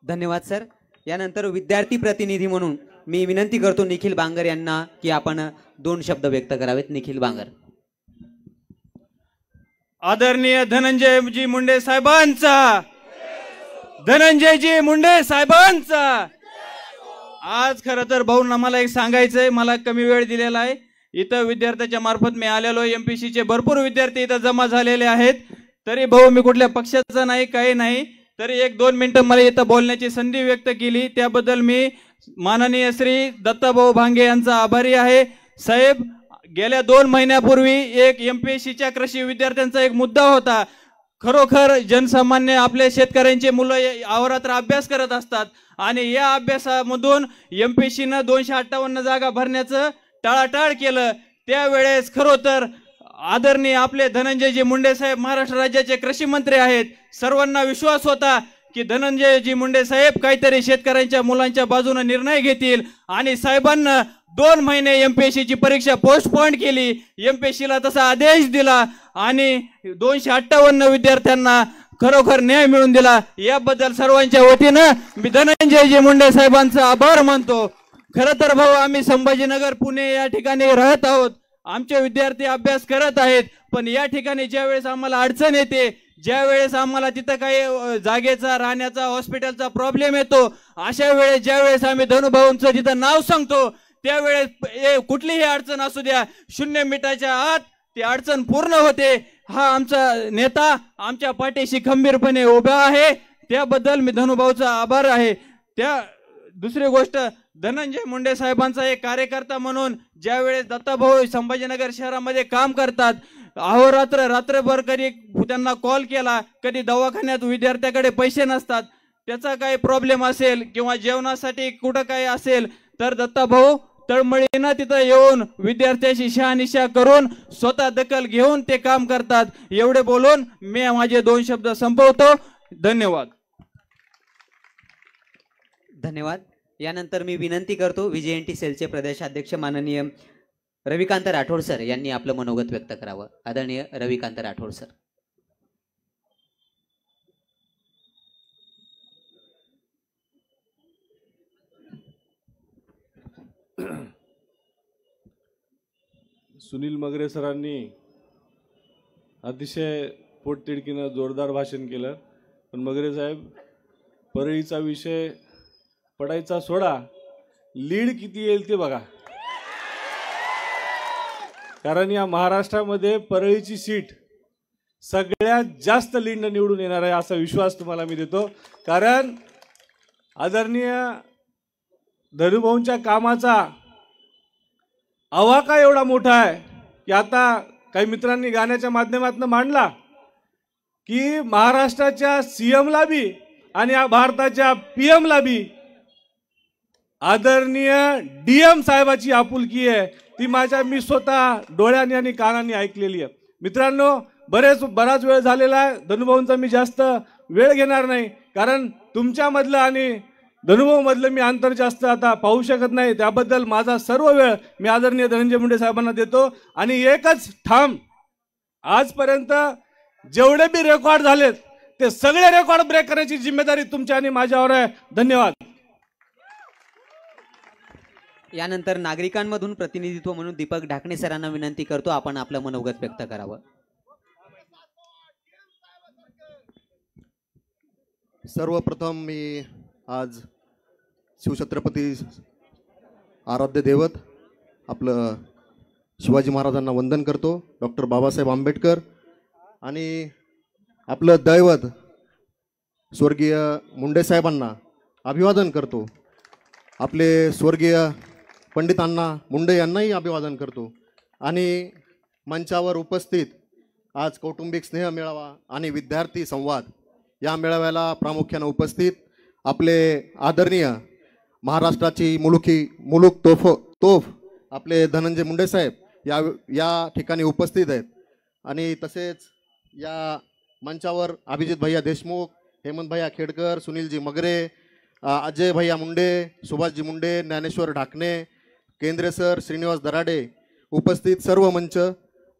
धन्यवाद सर. यानंतर विद्यार्थी प्रतिनिधी म्हणून मी विनंती करतो निखिल बांगर यांना की आपण 2 शब्द व्यक्त करावेत. निखिल बांगर. आदरणीय धनंजयजी मुंडे साहेबांचा, धनंजयजी मुंडे साहेबांचा। आज खरं तर भाऊंना मला एक सांगायचंय, मला कमी वेळ दिलेला आहे। इथं विद्यार्थ्याच्या मार्फत मी आलेलो, एमपीसीचे भरपूर विद्यार्थी इथं जमा झालेले आहेत। तरी भाऊ मी कुठल्या पक्षाचा नाही, काही नाही, तरी 1-2 मिनिटं मला इथं बोलण्याची संधी व्यक्त केली, त्याबद्दल मी माननीय श्री दत्ताभाऊ भांगे यांचा आभारी आहे। साहेब, गेल्या 2 महिन्यापूर्वी एक एमपीएससीच्या कृषी विद्यार्थ्यांचा एक मुद्दा होता। खरोखर जनसामान्य आपल्या शेतकऱ्यांचे मुलं अहोरात्र अभ्यास करत असतात आणि या अभ्यासामधून एमपीएससीनं 258 जागा भरण्याचं टाळाटाळ केलं। त्यावेळेस खरोतर आदरणीय आपले धनंजयजी मुंडे साहेब महाराष्ट्र राज्याचे कृषी मंत्री आहेत। सर्वांना विश्वास होता की धनंजयजी मुंडे साहेब काहीतरी शेतकऱ्यांच्या मुलांच्या बाजूने निर्णय घेतील आणि साहेबांना 2 महिने एमपीएससीची परीक्षा पोस्टपोन केली, एमपीएससीला तसा आदेश दिला आणि 258 विद्यार्थ्यांना खरोखर न्याय मिळवून दिला। याबद्दल सर्वांच्या वतीनं मी धनंजयजी मुंडे साहेबांचा आभार मानतो। खरं तर भाऊ, आम्ही संभाजीनगर पुणे या ठिकाणी राहत आहोत, आमचे विद्यार्थी अभ्यास करत आहेत, पण या ठिकाणी ज्यावेळेस आम्हाला अडचण येते, ज्यावेळेस आम्हाला तिथं काही जागेचा, राहण्याचा, हॉस्पिटलचा प्रॉब्लेम येतो, अशा वेळेस ज्यावेळेस आम्ही धनुभाऊंचं तिथं नाव सांगतो, त्यावेळेस कुठलीही अडचण असू द्या, 0 मिनिटाच्या आत ती अडचण पूर्ण होते। हा आमचा नेता आमच्या पाठीशी खंबीरपणे उभा आहे, त्याबद्दल मी धनुभाऊचा आभार आहे। दुसरी गोष्ट, धनंजय मुंडे साहेबांचा एक कार्यकर्ता म्हणून ज्यावेळेस दत्ताभाऊ संभाजीनगर शहरामध्ये काम करतात, अहोरात्र रात्रभर कधी त्यांना कॉल केला, कधी दवाखान्यात विद्यार्थ्याकडे पैसे नसतात, त्याचा काही प्रॉब्लेम असेल किंवा जेवणासाठी कुठं काही असेल तर दत्ताभाऊ तळमळीनं तिथं येऊन विद्यार्थ्याशी शहानिशा करून स्वतः दखल घेऊन ते काम करतात। एवढे बोलून मी माझे 2 शब्द संपवतो। धन्यवाद। धन्यवाद। यानंतर मी विनंती करतो VJNT सेलचे प्रदेशाध्यक्ष माननीय रविकांत राठोड सर यांनी आपलं मनोगत व्यक्त करावं। आदरणीय रविकांत राठोड सर। सुनील मगरे सरांनी अतिशय पोटतिडकीनं जोरदार भाषण केलं, पण मगरे साहेब, परळीचा विषय पडायचा सोडा, लीड किती येईल ते बघा, कारण या महाराष्ट्रामध्ये परळीची सीट सगळ्यात जास्त लीडनं निवडून येणार आहे असा विश्वास तुम्हाला मी देतो। कारण आदरणीय धनुभाऊंच्या कामाचा आवाका एवढा मोठा आहे की आता काही मित्रांनी गाण्याच्या माध्यमातून मांडला की महाराष्ट्राच्या सीएमला बी आणि भारताच्या पीएमला बी आदरणीय डीएम साहेबाची आपुलकी आहे, ती मी स्वतः डोळ्यांनी आणि कानांनी ऐकलेली आहे। मित्रांनो, बराच वेळ झालेला आहे, धनुभाऊंचा मी जास्त वेळ घेणार नाही, कारण तुमच्यामधलं आणि धनुभाऊ मधलं मी अंतर जास्त आता पाहू शकत नाही, त्याबद्दल माझा सर्व वेळ मी आदरणीय धनंजय मुंडे साहेबांना देतो। आणि एकच ठाम, आजपर्यंत जेवढे बी रेकॉर्ड झालेत ते सगळे रेकॉर्ड ब्रेक करण्याची जिम्मेदारी तुमच्या आणि माझ्यावर आहे। धन्यवाद। यानंतर नागरिकांमधून प्रतिनिधित्व म्हणून दीपक ढाकणे सरांना विनंती करतो, आपण आपलं मनोगत व्यक्त करावं। सर्वप्रथम मी आज शिवछत्रपती आराध्य दैवत आपलं शिवाजी महाराजांना वंदन करतो, डॉक्टर बाबासाहेब आंबेडकर आणि आपलं दैवत स्वर्गीय मुंडे साहेबांना अभिवादन करतो, आपले स्वर्गीय पंडितांना मुंडे यांनाही अभिवादन करतो आणि मंचावर उपस्थित आज कौटुंबिक स्नेह मेळावा आणि विद्यार्थी संवाद या मेळाव्याला प्रामुख्याने उपस्थित आपले आदरणीय महाराष्ट्राची मुलूक तोफ आपले धनंजय मुंडे साहेब या ठिकाणी उपस्थित आहेत आणि तसेच या मंचावर अभिजित भैया देशमुख, हेमंत भैया खेडकर, सुनीलजी मगरे, अजय भैया मुंडे, सुभाषजी मुंडे, ज्ञानेश्वर ढाकणे, केंद्रे सर, श्रीनिवास दराडे उपस्थित सर्व मंच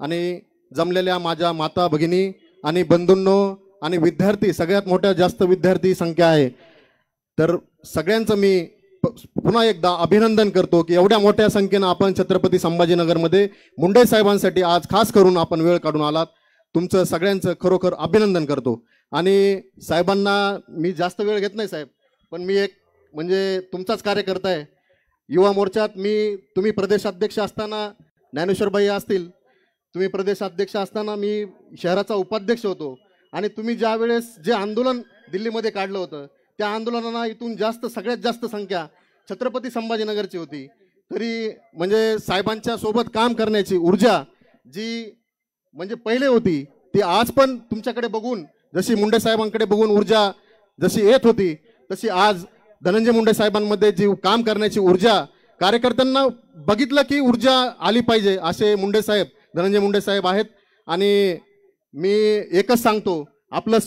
आणि जमलेल्या माझ्या माता भगिनी आणि बंधूंनो आणि विद्यार्थी, सगळ्यात मोठ्या जास्त विद्यार्थी संख्या आहे, तर सगळ्यांचं मी पुन्हा एकदा अभिनंदन करतो की एवढ्या मोठ्या संख्येनं आपण छत्रपती संभाजीनगरमध्ये मुंडे साहेबांसाठी आज खास करून आपण वेळ काढून आलात। तुमचं सगळ्यांचं खरोखर अभिनंदन करतो. आणि साहेबांना मी जास्त वेळ घेत नाही साहेब, पण मी एक म्हणजे तुमचाच कार्यकर्ता आहे. युवा मोर्चात तुम्ही प्रदेशाध्यक्ष असताना ज्ञानेश्वरबाई असतील, तुम्ही प्रदेशाध्यक्ष असताना मी शहराचा उपाध्यक्ष होतो. आणि तुम्ही ज्या वेळेस जे आंदोलन दिल्लीमध्ये काढलं होतं त्या आंदोलनाला इथून सगळ्यात जास्त संख्या छत्रपती संभाजीनगरची होती. तरी म्हणजे साहेबांच्या सोबत काम करण्याची ऊर्जा जी म्हणजे पहिले होती ती आज पण तुमच्याकडे बघून, जशी मुंडे साहेबांकडे बघून ऊर्जा जशी येत होती तशी आज धनंजय मुंडे साहेबांमध्ये जी काम करण्याची ऊर्जा, कार्यकर्त्यांना बघितलं की ऊर्जा आली पाहिजे असे धनंजय मुंडे साहेब आहेत. आणि मी एकच सांगतो, आपलं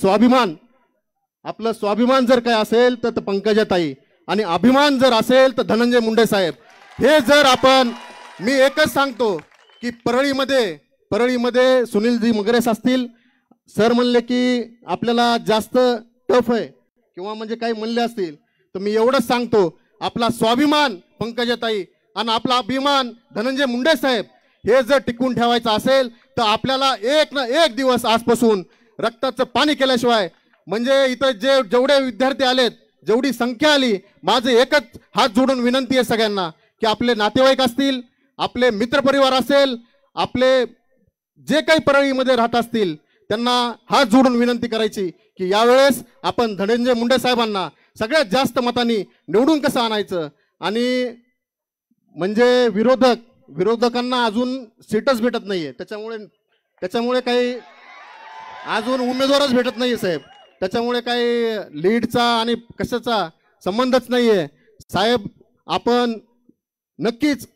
स्वाभिमान जर काय असेल तर पंकजाताई, आणि अभिमान जर असेल तर धनंजय मुंडे साहेब. हे जर मी एकच सांगतो की परळीमध्ये सुनीलजी मगरेस असतील, सर म्हणले की आपल्याला जास्त टफ आहे किंवा म्हणजे काही म्हणले असतील तर मी एवढंच सांगतो, आपला स्वाभिमान पंकजाताई आणि आपला अभिमान धनंजय मुंडे साहेब हे जर टिकून ठेवायचं असेल तर आपल्याला एक ना एक दिवस आजपासून रक्ताचं पाणी केल्याशिवाय, म्हणजे इथं जेवढे विद्यार्थी आलेत, जेवढी संख्या आली, माझे एकच हात जोडून विनंती आहे सगळ्यांना की आपले नातेवाईक असतील, आपले मित्रपरिवार असेल, आपले जे काही परळीमध्ये राहत असतील त्यांना हात जोडून विनंती करायची की यावेळेस आपण धनंजय मुंडे साहेबांना सगळ्यात जास्त मतांनी निवडून कसं आणायचं. आणि म्हणजे विरोधकांना अजून सीटच भेटत नाहीये, त्याच्यामुळे काही अजून उमेदवारच भेटत नाहीये साहेब. त्याच्यामुळे काही लीडचा आणि कशाचा संबंधच नाहीये साहेब. आपण नक्कीच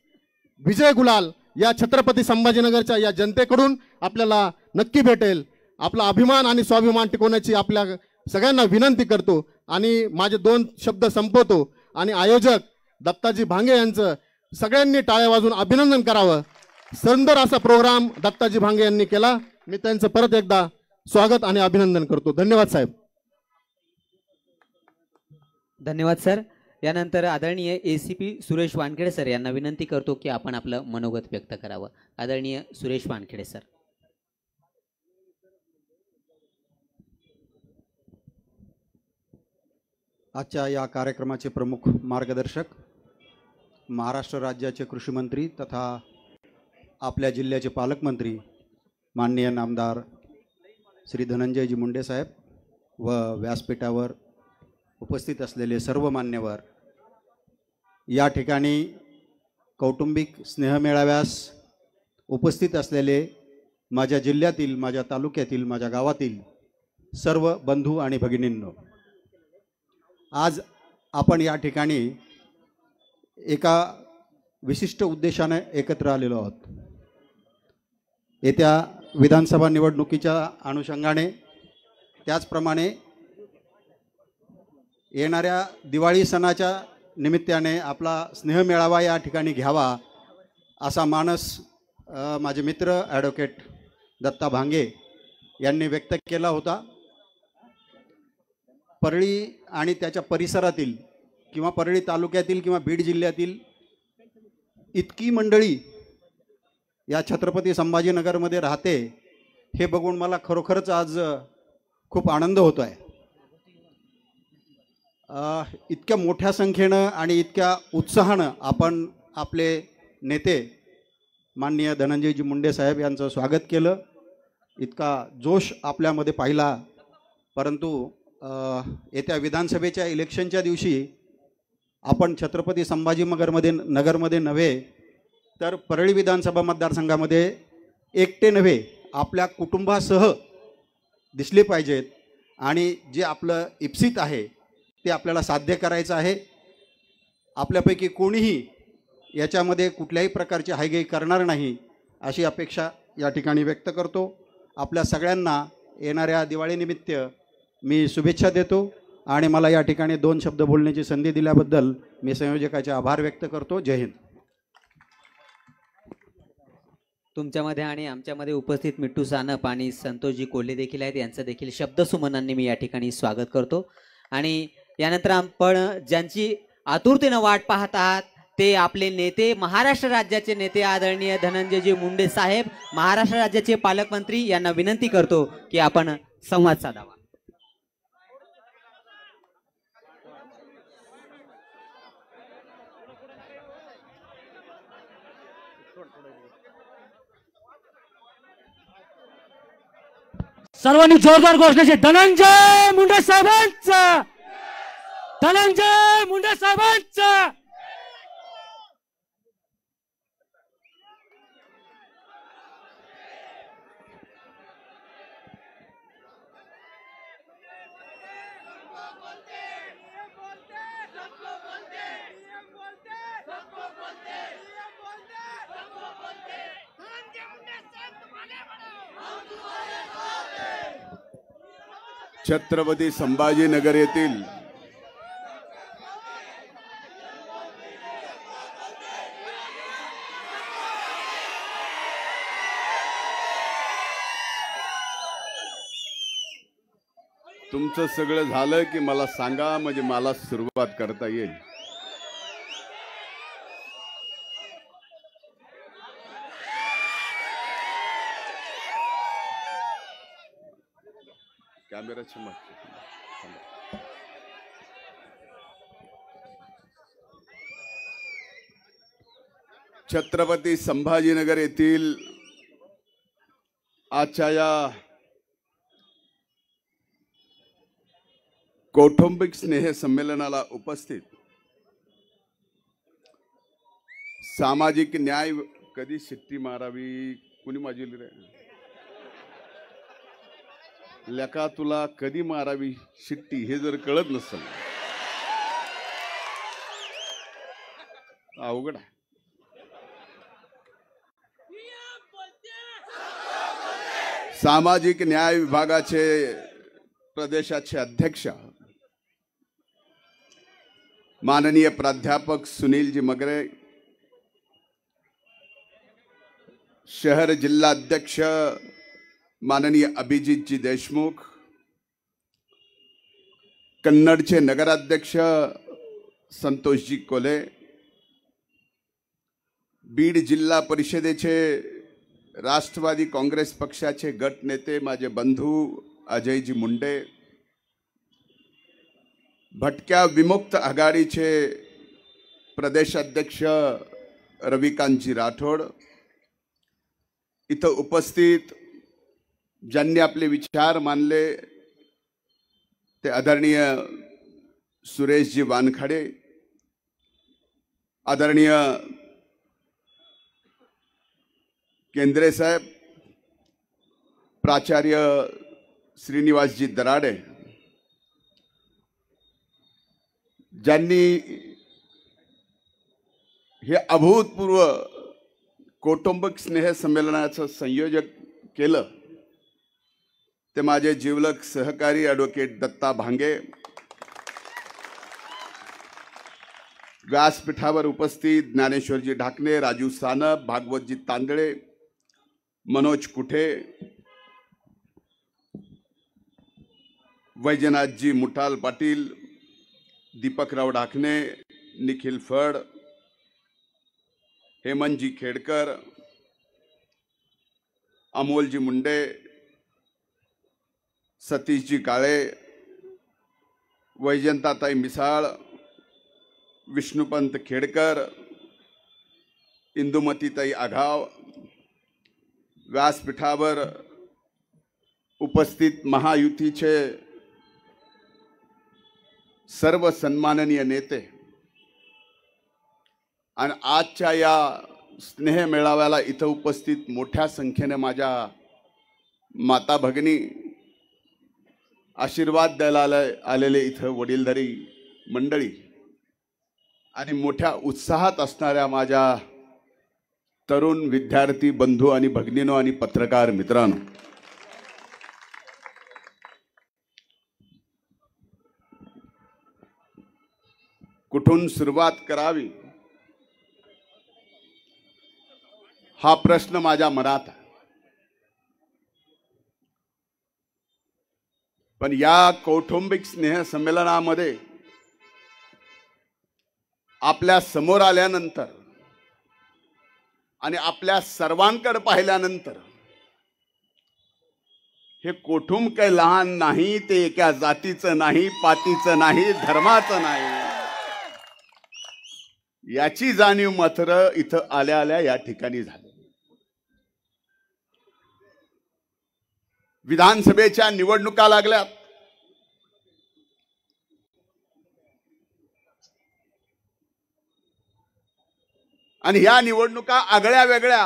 विजय गुलाल या छत्रपती संभाजीनगरच्या या जनतेकडून आपल्याला नक्की भेटेल. आपला अभिमान आणि स्वाभिमान टिकवण्याची आपल्या सगळ्यांना विनंती करतो आणि माझे 2 शब्द संपवतो. आणि आयोजक दत्ताजी भांगे यांचं सगळ्यांनी टाळ्या वाजून अभिनंदन करावं. सुंदर असा प्रोग्राम दत्ताजी भांगे यांनी केला. मी त्यांचं परत एकदा स्वागत आणि अभिनंदन करतो. धन्यवाद साहेब. धन्यवाद सर. यानंतर आदरणीय ACP सुरेश वानखेडे सर यांना विनंती करतो की आपण आपलं मनोगत व्यक्त करावं. आदरणीय सुरेश वानखेडे सर. आजच्या या कार्यक्रमाचे प्रमुख मार्गदर्शक, महाराष्ट्र राज्याचे कृषी मंत्री तथा आपल्या जिल्ह्याचे पालकमंत्री माननीय नामदार श्री धनंजयजी मुंडे साहेब व व्यासपीठावर उपस्थित असलेले सर्व मान्यवर, या ठिकाणी कौटुंबिक स्नेहमेळाव्यास उपस्थित असलेले माझ्या जिल्ह्यातील, माझ्या तालुक्यातील, माझ्या गावातील सर्व बंधू आणि भगिनींनो, आज आपण या ठिकाणी एका विशिष्ट उद्देशाने एकत्र आलेलो आहोत. येत्या विधानसभा निवडणुकीच्या अनुषंगाने, त्याचप्रमाणे येणाऱ्या दिवाळी सणाच्या निमित्ताने आपला स्नेहमेळावा या ठिकाणी घ्यावा असा मानस माझे मित्र ॲडव्होकेट दत्ता भांगे यांनी व्यक्त केला होता. परळी आणि त्याच्या परिसरातील किंवा परळी तालुक्यातील किंवा बीड जिल्ह्यातील इतकी मंडळी या छत्रपती संभाजीनगरमध्ये राहते हे बघून मला खरोखरच आज खूप आनंद होतो आहे. इतक्या मोठ्या संख्येनं आणि इतक्या उत्साहानं आपण आपले नेते माननीय धनंजयजी मुंडे साहेब यांचं स्वागत केलं. इतका जोश आपल्यामध्ये पाहिला. परंतु येत्या विधानसभेच्या इलेक्शनच्या दिवशी आपण छत्रपती नगरमध्ये नव्हे तर परळी विधानसभा मतदारसंघामध्ये एकटे नव्हे आपल्या कुटुंबासह दिसले पाहिजेत. आणि जे आपलं इप्सित आहे ते आपल्याला साध्य करायचं आहे. आपल्यापैकी कोणीही याच्यामध्ये कुठल्याही प्रकारची हायगई करणार नाही अशी अपेक्षा या ठिकाणी व्यक्त करतो. आपल्या सगळ्यांना येणाऱ्या दिवाळीनिमित्त मी शुभेच्छा देतो आणि मला या ठिकाणी 2 शब्द बोलण्याची संधी दिल्याबद्दल मी संयोजकाचे आभार व्यक्त करतो. जय हिंद. तुमच्यामध्ये आणि आमच्यामध्ये उपस्थित मिट्टू सानप आणि संतोषजी कोल्हे देखील आहेत. यांचं देखील शब्दसुमनांनी मी या ठिकाणी स्वागत करतो. आणि यानंतर आपण ज्यांची आतुरतेनं वाट पाहत आहात ते आपले नेते, महाराष्ट्र राज्याचे नेते आदरणीय धनंजयजी मुंडे साहेब, महाराष्ट्र राज्याचे पालकमंत्री यांना विनंती करतो की आपण संवाद साधावा. सर्वांनी जोरदार घोषणेचे धनंजय मुंडे साहेबांचा, धनंजय मुंडे साहेबांचा. छत्रपती संभाजीनगर येथील तुमचं सगळं झालं की मला सांगा, म्हणजे मला सुरुवात करता येईल. कॅमेराची छत्रपती संभाजीनगर येथील आजच्या या कौटुंबिक स्नेह संमेलनाला उपस्थित सामाजिक न्याय कधी शिट्टी मारावी कुणी माझी लेका तुला कधी मारावी शिट्टी हे जर कळत नसेल अवघड आहे. सामाजिक न्याय विभागाचे प्रदेशाचे अध्यक्ष माननीय प्राध्यापक सुनीलजी मगरे, शहर जिल्हा अध्यक्ष माननीय अभिजीतजी देशमुख, कन्नडचे नगराध्यक्ष संतोषजी कोले, बीड जिल्हा परिषदेचे राष्ट्रवादी काँग्रेस पक्षाचे गट नेते माझे बंधू अजयजी मुंडे, भटक्या विमुक्त आघाडीचे प्रदेशाध्यक्ष रविकांतजी राठोड, इथं उपस्थित ज्यांनी आपले विचार मानले ते आदरणीय सुरेशजी वानखडे, आदरणीय केंद्रे साहेब, प्राचार्य श्रीनिवासजी दराडे, ज्यांनी हे अभूतपूर्व कौटुंबिक स्नेह संमेलनाचं संयोजन केलं ते माझे जिवलग सहकारी ॲडव्होकेट दत्ता भांगे, व्यासपीठावर उपस्थित ज्ञानेश्वरजी ढाकणे, राजू सानप, भागवतजी तांदळे, मनोज कुठे, वैजनाथजी मुठाल पाटील, दीपकराव ढाकणे, निखिल फड, हेमंतजी खेडकर, अमोलजी मुंडे, सतीशजी काळे, वैजंताताई मिसाळ, विष्णुपंत खेडकर, इंदुमतीताई आघाव, व्यासपीठावर उपस्थित महायुतीचे सर्व सन्माननीय नेते आणि आजच्या या स्नेह मेळाव्याला इथं उपस्थित मोठ्या संख्येने माझ्या माता भगिनी, आशीर्वाद द्यायला आलेले इथं वडीलधारी मंडळी आणि मोठ्या उत्साहात असणाऱ्या माझ्या तरुण विद्यार्थी बंधू आणि भगिनींनो आणि पत्रकार मित्रांनो, कुठून सुरुवात करावी हा प्रश्न माझ्या मनात आहे. पण या कौटुंबिक स्नेह संमेलनामध्ये आपल्या समोर आल्यानंतर आणि आपल्या सर्वांकडे पाहिल्यानंतर हे कुटुंब काही लहान नाही, ते एका जातीचं नाही, पातीचं नाही, धर्माचं नाही, याची जाणीव मात्र इथं आल्या आल्या या ठिकाणी झाली. विधानसभेच्या निवडणुका लागल्यात. आणि ह्या निवडणुका आगळ्या वेगळ्या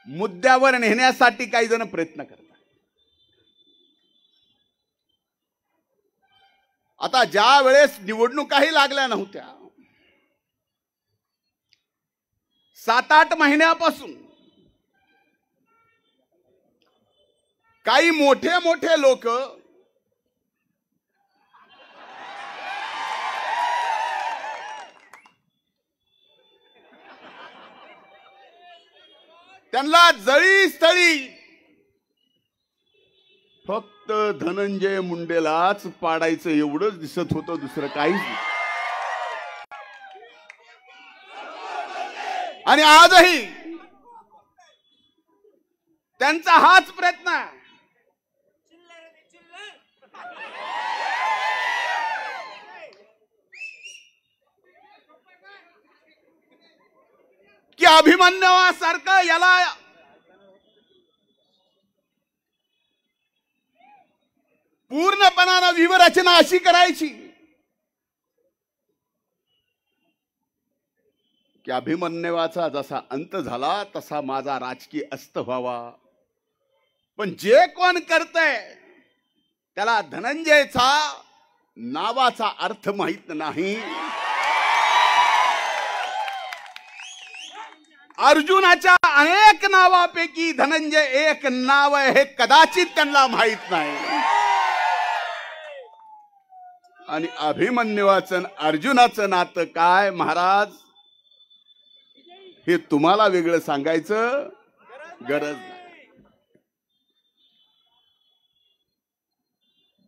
मुद्द्यावर नेण्यासाठी काही जण प्रयत्न करतात. आता ज्या वेळेस निवडणुकाही लागल्या नव्हत्या, 7-8 महिन्यापासून काही मोठे मोठे लोक त्यांना जळी स्थळी फक्त धनंजय मुंडेलाच पाडायचं एवढंच दिसत होतं, दुसरं काहीच नाही. आणि आजही त्यांचा हाच प्रयत्न आहे. की अभिमन्यूसारखं याला पूर्णपणानं व्यूहरचना अशी करायची की अभिमन्यूचा जसा अंत झाला तसा माझा राजकीय अस्त व्हावा. पण जे कोण करतंय त्याला धनंजयचा नावाचा अर्थ माहित नाही. अर्जुनाच्या अनेक नावापैकी धनंजय एक नाव आहे हे कदाचित त्यांना माहित नाही. आणि अभिमन्यूचं अर्जुनाचं नातं काय महाराज हे तुम्हाला वेगळं सांगायचं गरज नाही.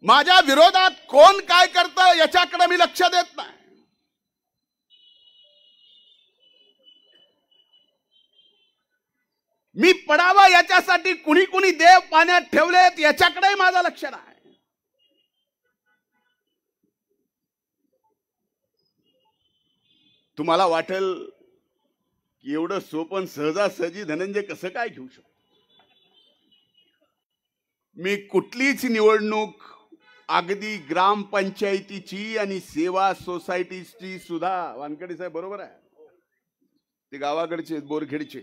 माझ्या विरोधात कोण काय करतं याच्याकडे मी लक्ष देत नाही. मी पडावं याच्यासाठी कुणी कुणी देव पाण्यात ठेवलेत याच्याकडे माझं लक्ष नाही. तुम्हाला वाटेल की एवढं सोपं सहजासहजी धनंजय कसं काय घेऊ शकतो. मी कुठलीच निवडणूक अगदी ग्रामपंचायतीची आणि सेवा सोसायटीची सुद्धा, वानखेडे साहेब बरोबर आहे, ते गावाकडचे बोरखेडचे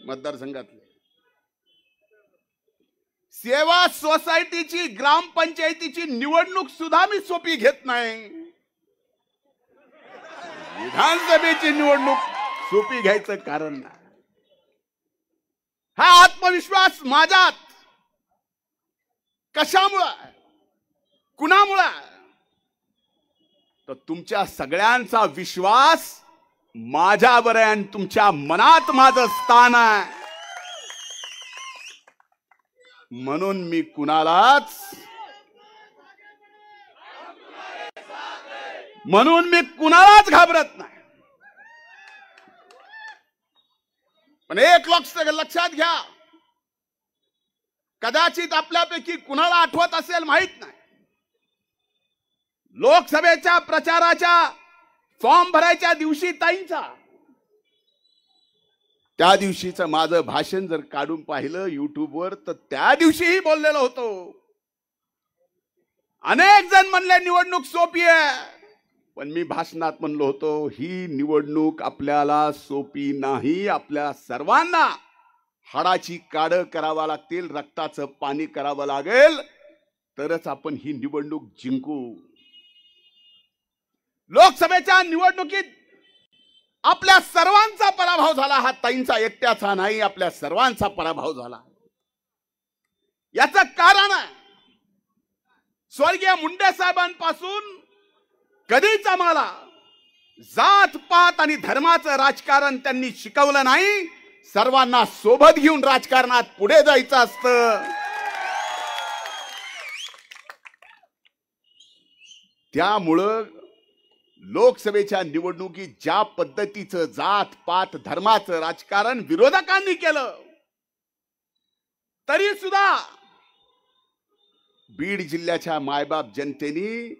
मतदारसंघातले, सेवा सोसायटीची ग्रामपंचायतीची निवडणूक सुद्धा मी सोपी घेत नाही. विधानसभेची निवडणूक सोपी घ्यायचं कारण नाही. हा आत्मविश्वास माझ्यात कशामुळे, कुणामुळे, तर तुमच्या सगळ्यांचा विश्वास माझ्यावर आहे आणि तुमच्या मनात माझं स्थान आहे. म्हणून मी कुणालाच घाबरत नाही. पण एक लक्षात घ्या, कदाचित आपल्यापैकी कुणाला आठवत असेल माहित नाही, लोकसभेच्या प्रचाराच्या फॉर्म भरायच्या दिवशी ताईंचा, त्या दिवशीचं माझं भाषण जर काढून पाहिलं युट्यूबवर तर त्या दिवशीही बोललेलो होतो. अनेक जण म्हणले निवडणूक सोपी आहे, पण मी भाषणात म्हणलो होतो ही निवडणूक आपल्याला सोपी नाही. आपल्या सर्वांना हाडाची काढं करावं लागतील, रक्ताचं पाणी करावं लागेल, तरच आपण ही निवडणूक जिंकू. लोकसभेच्या निवडणुकीत आपल्या सर्वांचा पराभव झाला. हा ताईंचा एकट्याचा नाही, आपल्या सर्वांचा पराभव झाला. याचं कारण आहे स्वर्गीय मुंडे साहेबांपासून कधीच आम्हाला जात पात आणि धर्माचं राजकारण त्यांनी शिकवलं नाही. सर्वांना सोबत घेऊन राजकारणात पुढे जायचं असतं. त्यामुळं लोकसभेच्या निवडणुकीत ज्या पद्धतीचं जात पात धर्माचं राजकारण विरोधकांनी केलं, तरी सुद्धा बीड जिल्ह्याच्या मायबाप जनतेने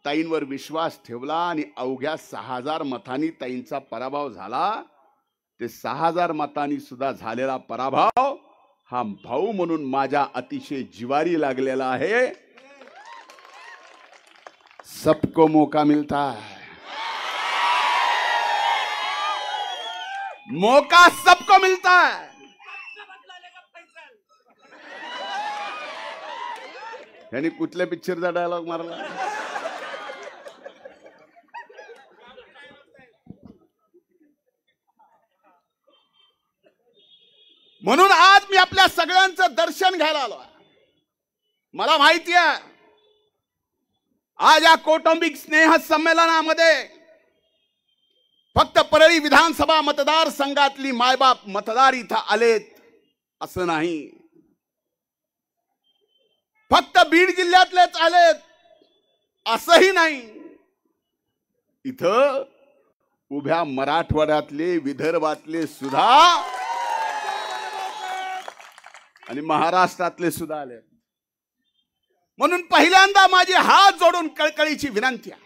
ताईंवर विश्वास ठेवला आणि अवघ्या 6000 मतांनी ताईंचा पराभव झाला. ते 6000 मतांनी सुद्धा झालेला पराभव हा भाऊ म्हणून माझ्या अतिशय जिवारी लागलेला आहे. सबको मौका मिलता है, मौका सबको मिलता है. यांनी कुठल्या पिक्चरचा डायलॉग मारला? म्हणून आज मी आपल्या सगळ्यांचं दर्शन घ्यायला आलो. मला माहिती आहे आज या कौटुंबिक स्नेह संमेलनामध्ये फक्त परळी विधानसभा मतदारसंघातली मायबाप मतदार इथं आलेत असं नाही, फक्त बीड जिल्ह्यातलेच आलेत असंही नाही. इथं उभ्या मराठवाड्यातले, विदर्भातले सुद्धा आणि महाराष्ट्रातले सुद्धा आले. म्हणून पहिल्यांदा माझी हात जोडून कळकळीची विनंती आहे,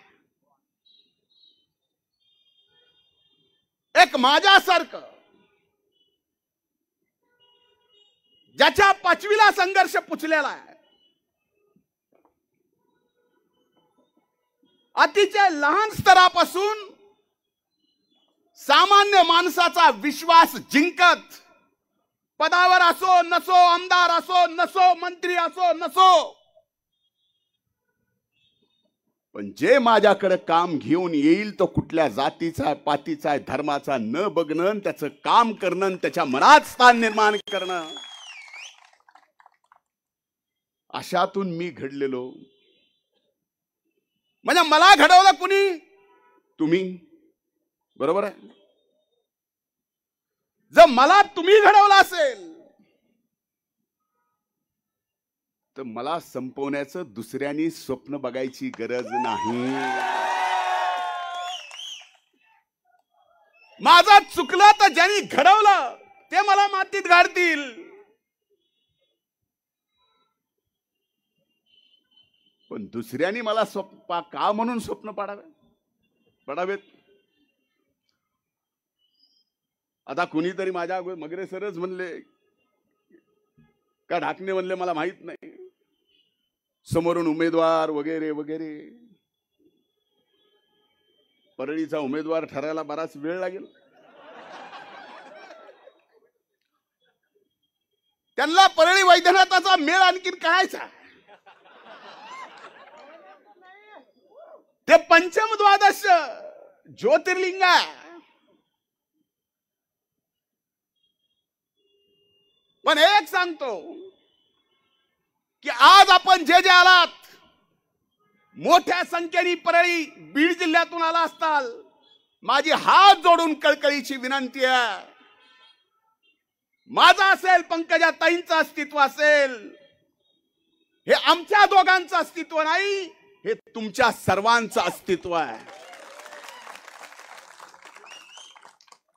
एक माझ्यासारखं ज्याच्या 5वीला संघर्ष पुचलेला आहे, अतिशय लहान स्तरापासून सामान्य माणसाचा विश्वास जिंकत पदावर असो नसो, आमदार असो नसो, मंत्री असो नसो, पण जे माझ्याकडे काम घेऊन येईल तो कुठल्या जातीचा आहे, पातीचा आहे, धर्माचा न बघणं, त्याचं काम करणं, त्याच्या मनात स्थान निर्माण करणं, अशातून मी घडलेलो. म्हणजे मला घडवलं कुणी? तुम्ही. बरोबर आहे. जर मला तुम्ही घडवलं असेल तर मला संपवण्याचं दुसऱ्यांनी स्वप्न बघायची गरज नाही. माझं चुकलं तर ज्यांनी घडवलं ते मला मातीत गाडतील. पण दुसऱ्यांनी मला स्वप्न का म्हणून स्वप्न पडावेत? आता कुणीतरी माझ्या मगरे सरच म्हणले का ढाकणे म्हणले मला माहित नाही, समोरून उमेदवार वगैरे वगैरे. परळीचा उमेदवार ठरायला बराच वेळ लागेल. त्यांना परळी वैद्यनाथाचा मेळ आणखीन करायचा. ते पंचम द्वादश ज्योतिर्लिंग आहे. पण एक सांगतो की आज आपण जे आलात, मोठ्या संख्येने परळी बीड जिल्ह्यातून आला असताल, माझी हात जोडून कळकळीची विनंती आहे. माझा असेल, पंकजा ताईंचं अस्तित्व असेल, हे आमच्या दोघांचं अस्तित्व नाही, हे तुमच्या सर्वांचं अस्तित्व आहे.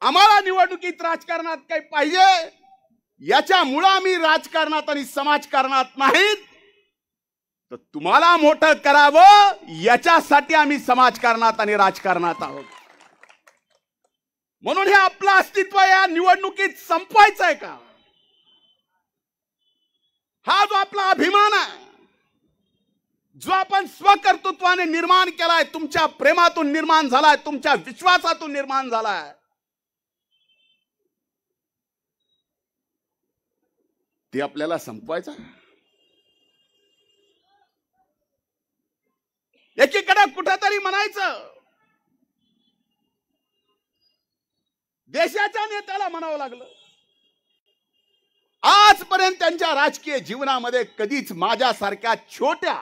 आम्हाला निवडणुकीत राजकारणात काही पाहिजे याच्यामुळे आम्ही राजकारणात आणि समाजकारणात नाहीत, तर तुम्हाला मोठं करावं याच्यासाठी आम्ही समाजकारणात आणि राजकारणात आहोत. म्हणून हे आपलं अस्तित्व या निवडणुकीत संपवायचं आहे का? हा जो आपला अभिमान आहे, जो आपण स्वकर्तृत्वाने निर्माण केलाय, तुमच्या प्रेमातून निर्माण झालाय, तुमच्या विश्वासातून निर्माण झालाय, ते आपल्याला संपवायचं. एकीकडे कुठेतरी म्हणायचं, देशाच्या नेत्याला म्हणावं लागलं, आजपर्यंत त्यांच्या राजकीय जीवनामध्ये कधीच माझ्यासारख्या छोट्या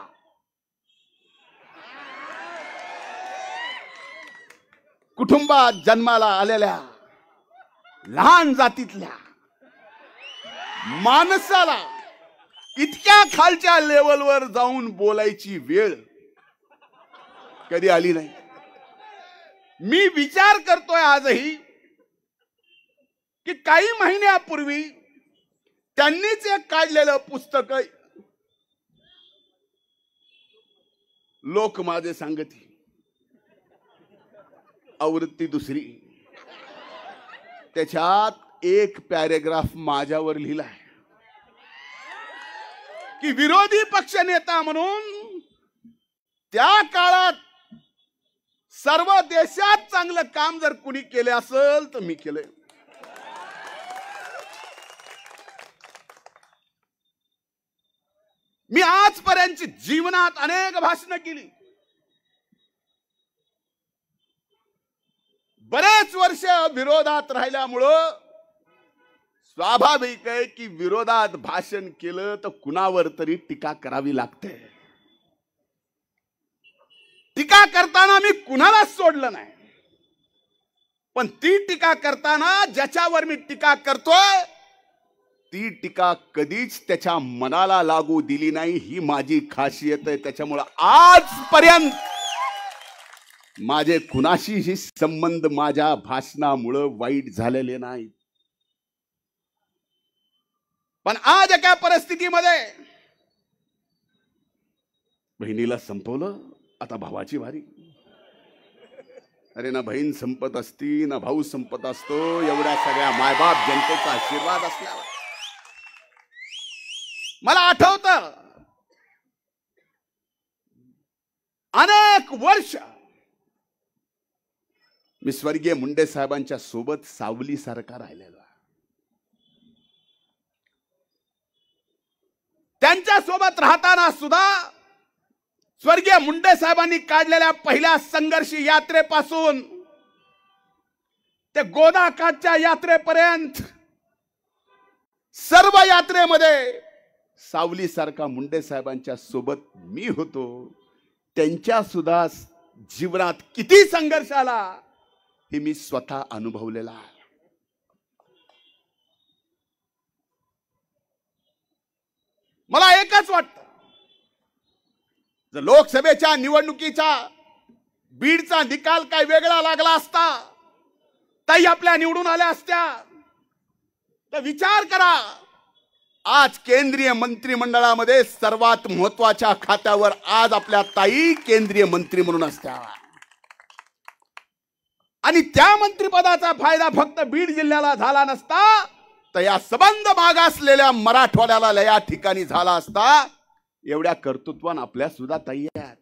कुटुंबात जन्माला आलेल्या लहान जातीतल्या माणसाला इतक्या खालच्या लेवलवर जाऊन बोलायची वेळ कधी आली नाही. मी विचार करतोय आजही की काही महिन्यापूर्वी त्यांनीच एक काढलेलं पुस्तक लोक माझे सांगती आवृत्ती दुसरी, त्याच्यात एक पॅरेग्राफ माझ्यावर लिहिलाय की विरोधी पक्ष नेता म्हणून त्या काळात सर्व देशात चांगलं काम जर कुणी केले असेल तर मी केलंय. मी आजपर्यंत जीवनात अनेक भाषणं केली, बरेच वर्ष विरोधात राहिल्यामुळं स्वाभाविक आहे की विरोधात भाषण केलं तर कुणावर तरी टीका करावी लागते. टीका करताना मी कुणालाच सोडलं नाही, पण ती टीका करताना ज्याच्यावर मी टीका करतोय ती टीका कधीच त्याच्या मनाला लागू दिली नाही, ही माझी खासियत आहे. त्याच्यामुळे आजपर्यंत माझे कुणाशीही संबंध माझ्या भाषणामुळे वाईट झालेले नाहीत. पण आज एका परिस्थितीमध्ये बहिणीला संपवलं, आता भावाची भारी. अरे ना बहीण संपत असती ना भाऊ संपत असतो, एवढ्या सगळ्या मायबाप जनतेचा आशीर्वाद असल्यावर. मला आठवतं अनेक वर्ष मी स्वर्गीय मुंडे साहेबांच्या सोबत सावली सारखा राहिलेला. त्यांच्या सोबत राहताना सुद्धा स्वर्गीय मुंडे साहेबांनी काढलेल्या पहिल्या संघर्ष यात्रेपासून ते गोदाकाठच्या यात्रेपर्यंत सर्व यात्रेमध्ये सावली सारखा मुंडे साहेबांच्या सोबत मी होतो. त्यांच्या सुद्धा जीवनात किती संघर्ष आला हे मी स्वतः अनुभवलेला आहे. मला एकच वाटतं, जर लोकसभेच्या निवडणुकीचा बीडचा निकाल काय वेगळा लागला असता, ताई आपल्या निवडून आल्या असत्या, तर विचार करा आज केंद्रीय मंत्रिमंडळामध्ये सर्वात महत्वाच्या खात्यावर आज आपल्या ताई केंद्रीय मंत्री म्हणून असत्या. आणि त्या मंत्रिपदाचा फायदा फक्त बीड जिल्ह्याला झाला नसता तर या सबंध मागासलेल्या मराठवाड्याला या ठिकाणी झाला असता. एवढ्या कर्तृत्वान आपल्या सुद्धा ताई आहेत,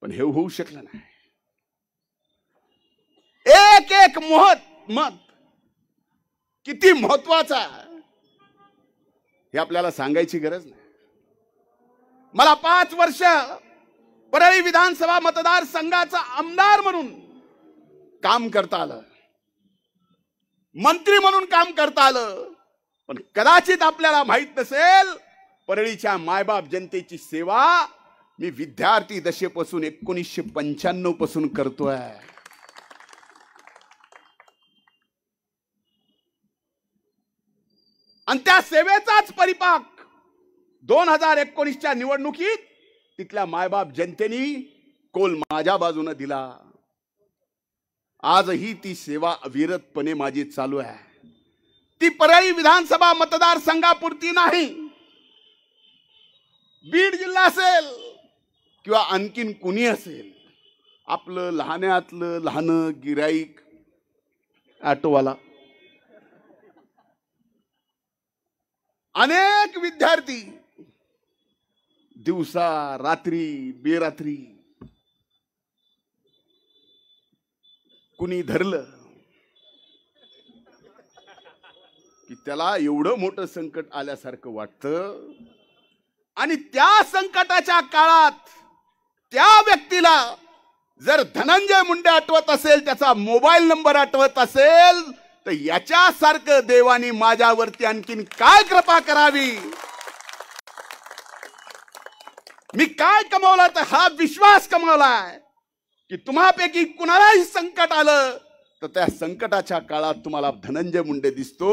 पण हे होऊ शकलं नाही. एक एक मत किती महत्वाचा हे आपल्याला सांगायची गरज नाही. मला 5 वर्ष परळी विधानसभा मतदारसंघाचा आमदार म्हणून काम करता आलं, मंत्री म्हणून काम करता आलं. पण कदाचित आपल्याला माहित नसेल, परळीच्या मायबाप जनतेची सेवा मी विद्यार्थी दशेपासून 1995 पासून करतोय. आणि त्या सेवेचाच परिपाक 2019च्या निवडणुकीत तिथल्या मायबाप जनतेनी कोल माझ्या बाजूने दिला. आजही ती सेवा अविरतपणे माझी चालू आहे. ती परळी विधानसभा मतदारसंघापुरती नाही, बीड जिल्हा असेल किंवा आणखीन कुणी असेल, आपलं लहानातलं लहान गिराईक ऑटोवाला, अनेक विद्यार्थी दिवसा रात्री बेरात्री कुणी धरलं की त्याला एवढं मोठं संकट आल्यासारखं वाटतं. आणि त्या संकटाच्या काळात त्या व्यक्तीला जर धनंजय मुंडे आठवत असेल, त्याचा मोबाईल नंबर आठवत असेल, तर याच्यासारखं देवानी माझ्यावरती आणखीन काय कृपा करावी. मी काय कमावला तर हा विश्वास कमावलाय की तुम्हापैकी कुणालाही संकट आलं तर त्या संकटाच्या काळात तुम्हाला धनंजय मुंडे दिसतो.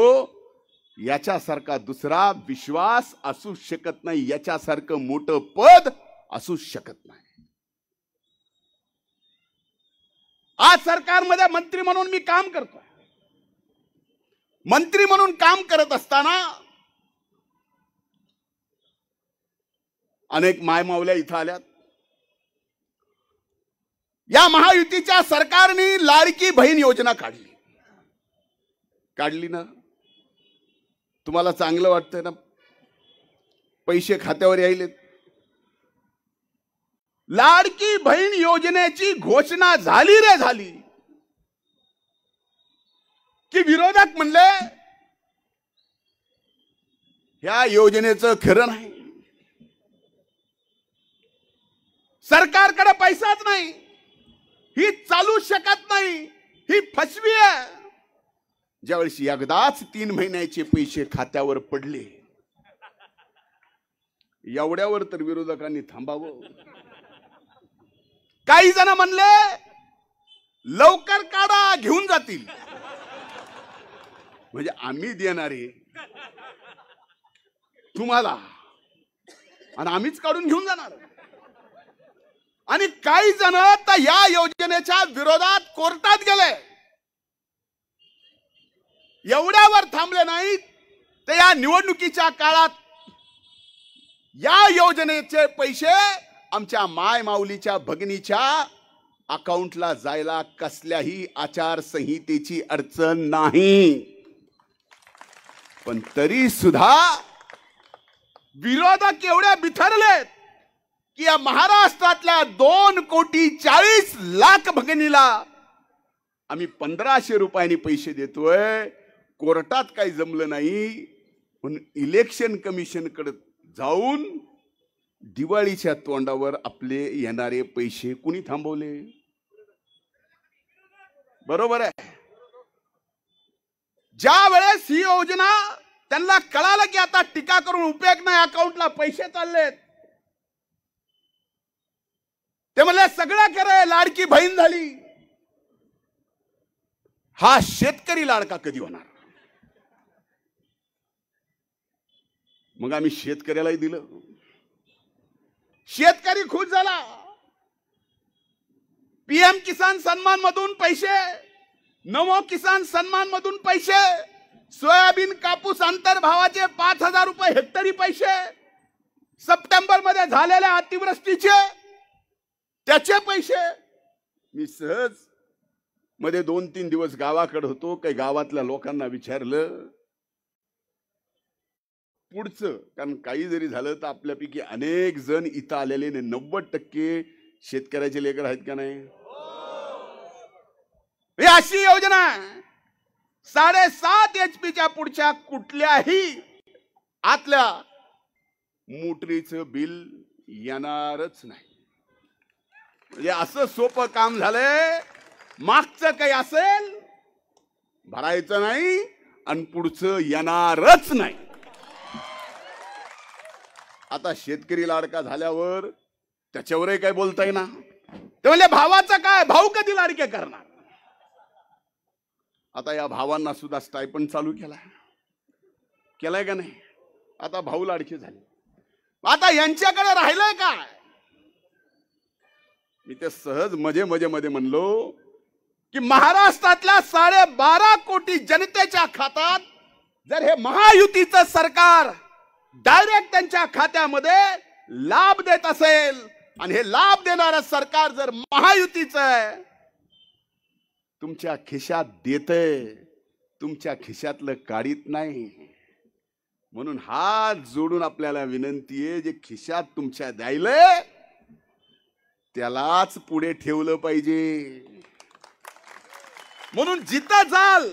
याच्यासारखा दुसरा विश्वास असू शकत नाही, याच्यासारखं मोठं पद असू शकत नाही. आज सरकारमध्ये मंत्री म्हणून मी काम करतो. मंत्री म्हणून काम करत असताना अनेक मायमावल्या इथं आल्यात. या महायुतीच्या सरकारने लाडकी बहीण योजना काढली ना. तुम्हाला चांगलं वाटतंय ना? पैसे खात्यावर यायलेत. लाडकी बहीण योजनेची घोषणा झाली रे झाली की विरोधक म्हणले ह्या योजनेचं खरं नाही, सरकारकडे पैसाच नाही, ही चालू शकत नाही, ही फसवी आहे. ज्यावेळेस एकदाच 3 महिन्याचे पैसे खात्यावर पडले, एवढ्यावर तर विरोधकांनी थांबावं. काही जण म्हणले लवकर काढा, घेऊन जातील. म्हणजे आम्ही देणारे तुम्हाला आणि आम्हीच काढून घेऊन जाणार. आणि काही जण तर या योजनेच्या विरोधात कोर्टात गेले. एवढ्यावर थांबले नाहीत तर या निवडणुकीच्या काळात या योजनेचे पैसे आमच्या माय माऊलीच्या भगिनीच्या अकाउंटला जायला कसल्याही आचारसंहितेची अडचण नाही. पण तरी सुद्धा विरोधक एवढे बिथरलेत की या महाराष्ट्रातल्या 2,40,00,000 भगिनीला आम्ही 1,500 रुपयांनी पैसे देतोय. कोर्टात काही जमलं नाही म्हणून इलेक्शन कमिशनकडे जाऊन दिवाळीच्या तोंडावर आपले येणारे पैसे कुणी थांबवले? बरोबर आहे. ज्या वेळेस ही योजना त्यांना कळालं की आता टीका करून उपयोग नाही, अकाउंटला पैसे चाललेत, ते म्हणले सगळं करे, लाडकी बहीण झाली. हा शेतकरी लाडका कधी होणार? मग आम्ही शेतकऱ्यालाही दिलं. शेतकरी खुश झाला. पीएम किसान सन्मान मधून पैसे, नमो किसान सन्मान मधून पैसे, सोयाबीन कापूस अंतर्भावाचे 5,000 रुपये हेक्टरी पैसे, सप्टेंबर मध्ये झालेल्या अतिवृष्टीचे त्याचे पैसे. मी सहज मध्ये 2-3 दिवस गावाकडे होतो. काही गावातल्या लोकांना विचारलं पुढचं, कारण काही जरी झालं तर आपल्यापैकी अनेक जण इथं आलेले 90% शेतकऱ्याचे लेकर आहेत का नाही? ही अशी योजना 7.5 HP पुढच्या कुठल्याही आतल्या मोटरीचं बिल येणारच नाही. म्हणजे असं सोपं काम झालंय. मागचं काही असेल भरायचं नाही आणि पुढचं येणारच नाही. आता शेतकरी लाडका झाल्यावर त्याच्यावरही काय बोलता येईना. ते म्हणले भावाचं काय, भाऊ कधी लाडके करणार? आता या भावांना सुद्धा स्टायपंड चालू केलाय का नाही? आता भाऊ लाडके झाले. आता यांच्याकडे राहिलंय काय? मी ते सहज मध्ये म्हणलो की महाराष्ट्रातल्या 12.5 कोटी जनतेच्या खात्यात जर हे महायुतीचं सरकार डायरेक्ट त्यांच्या खात्यामध्ये लाभ देत असेल आणि हे लाभ देणारं सरकार जर महायुतीचं आहे, तुमच्या खिशात देतंय, तुमच्या खिशातलं काढीत नाही. म्हणून हात जोडून आपल्याला विनंती आहे, जे खिशात तुमच्या द्यायलंय त्यालाच पुढे ठेवलं पाहिजे. म्हणून जिथं जाल,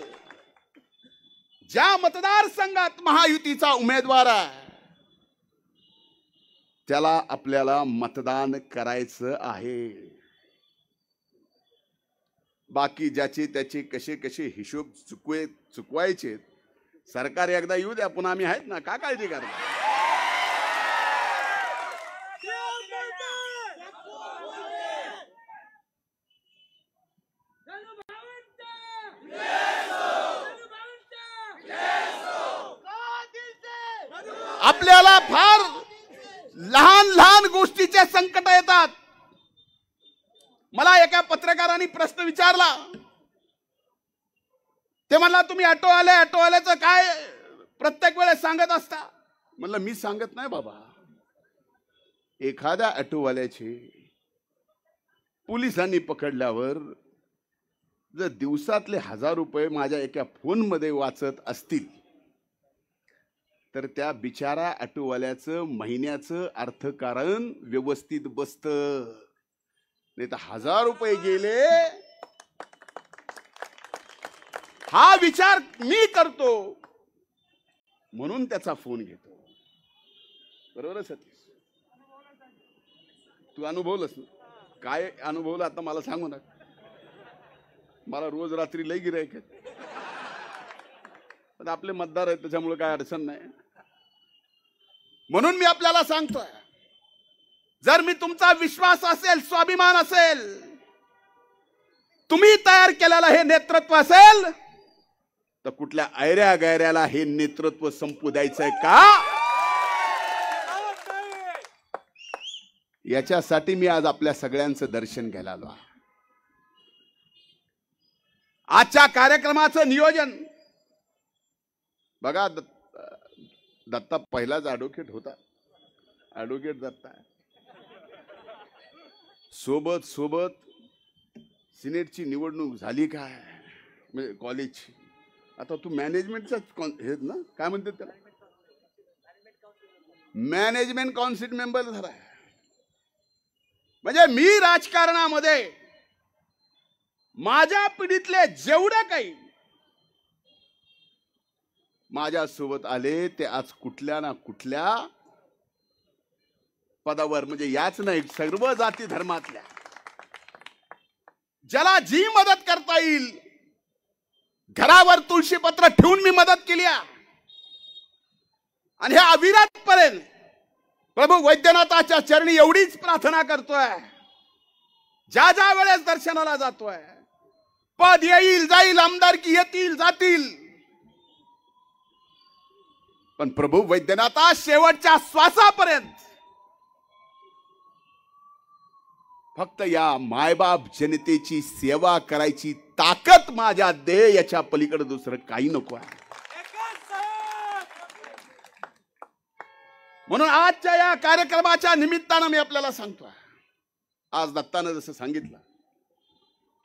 ज्या मतदारसंघात महायुतीचा उमेदवार आहे त्याला आपल्याला मतदान करायचं आहे. बाकी ज्याचे त्याचे कसे हिशोब चुकवायचे सरकार एकदा येऊ द्या, पुन्हा आम्ही आहेत ना, का काळजी करा. आपल्याला फार लहान गोष्टीचे संकट येतात. मला एका पत्रकाराने प्रश्न विचारला, ते म्हणला तुम्ही ऑटोवाल्याचं काय प्रत्येक वेळेस सांगत असता? म्हणलं मी सांगत नाही बाबा. एखाद्या ऑटोवाल्याचे पोलिसांनी पकडल्यावर जर दिवसातले 1000 रुपये माझ्या एका फोनमध्ये वाचत असतील तर त्या बिचारा ऑटोवाल्याचं महिन्याचं अर्थकारण व्यवस्थित बसतं. नाही तर 1000 रुपये गेले हा विचार मी करतो म्हणून त्याचा फोन घेतो. बरोबर आहे सतीश? तू अनुभवलंस ना? काय अनुभवलं आता मला सांगू ना. मला रोज रात्री लई गिऱ्हाईक आहेत, पण आपले मतदार आहेत त्याच्यामुळे काय अडचण नाही. म्हणून मी आपल्याला सांगतोय, जर मी तुमचा विश्वास असेल, स्वाभिमान असेल, तुम्ही तयार केलेलं हे नेतृत्व असेल, तर कुठल्या ऐऱ्या गैऱ्याला हे नेतृत्व संपू द्यायचंय का? याच्यासाठी मी आज आपल्या सगळ्यांचं दर्शन घ्यायला आलो. आजच्या कार्यक्रमाचं नियोजन बघा. दत्ता पहिलाच ॲडव्होकेट होता, ॲडव्होकेट दत्ता. सोबत सिनेटची निवडणूक झाली काय, म्हणजे कॉलेजची. आता तू मॅनेजमेंटचा हे ना, काय म्हणतात त्याला, मॅनेजमेंट काउन्सिल मेंबर झाला. म्हणजे मी राजकारणामध्ये माझ्या पिढीतले जेवढे काही माझ्यासोबत आले ते आज कुठल्या ना कुठल्या पदावर, म्हणजे याच नाही, सर्व जाती धर्मातल्या ज्याला जी मदत करता येईल, घरावर तुळशीपत्र ठेवून मी मदत केली आहे. आणि हे अविरतपर्यंत प्रभू वैद्यनाथाच्या चरणी एवढीच प्रार्थना करतोय, ज्या ज्या वेळेस दर्शनाला जातोय, पद येईल जाईल, आमदारकी येतील जातील, पण प्रभू वैद्यनाथा शेवटच्या श्वासापर्यंत फक्त या मायबाप जनतेची सेवा करायची ताकद माझ्या दे, याच्या पलीकडे दुसरं काही नको आहे. म्हणून आजच्या या कार्यक्रमाच्या निमित्तानं मी आपल्याला सांगतोय, आज दत्तानं जसं सांगितलं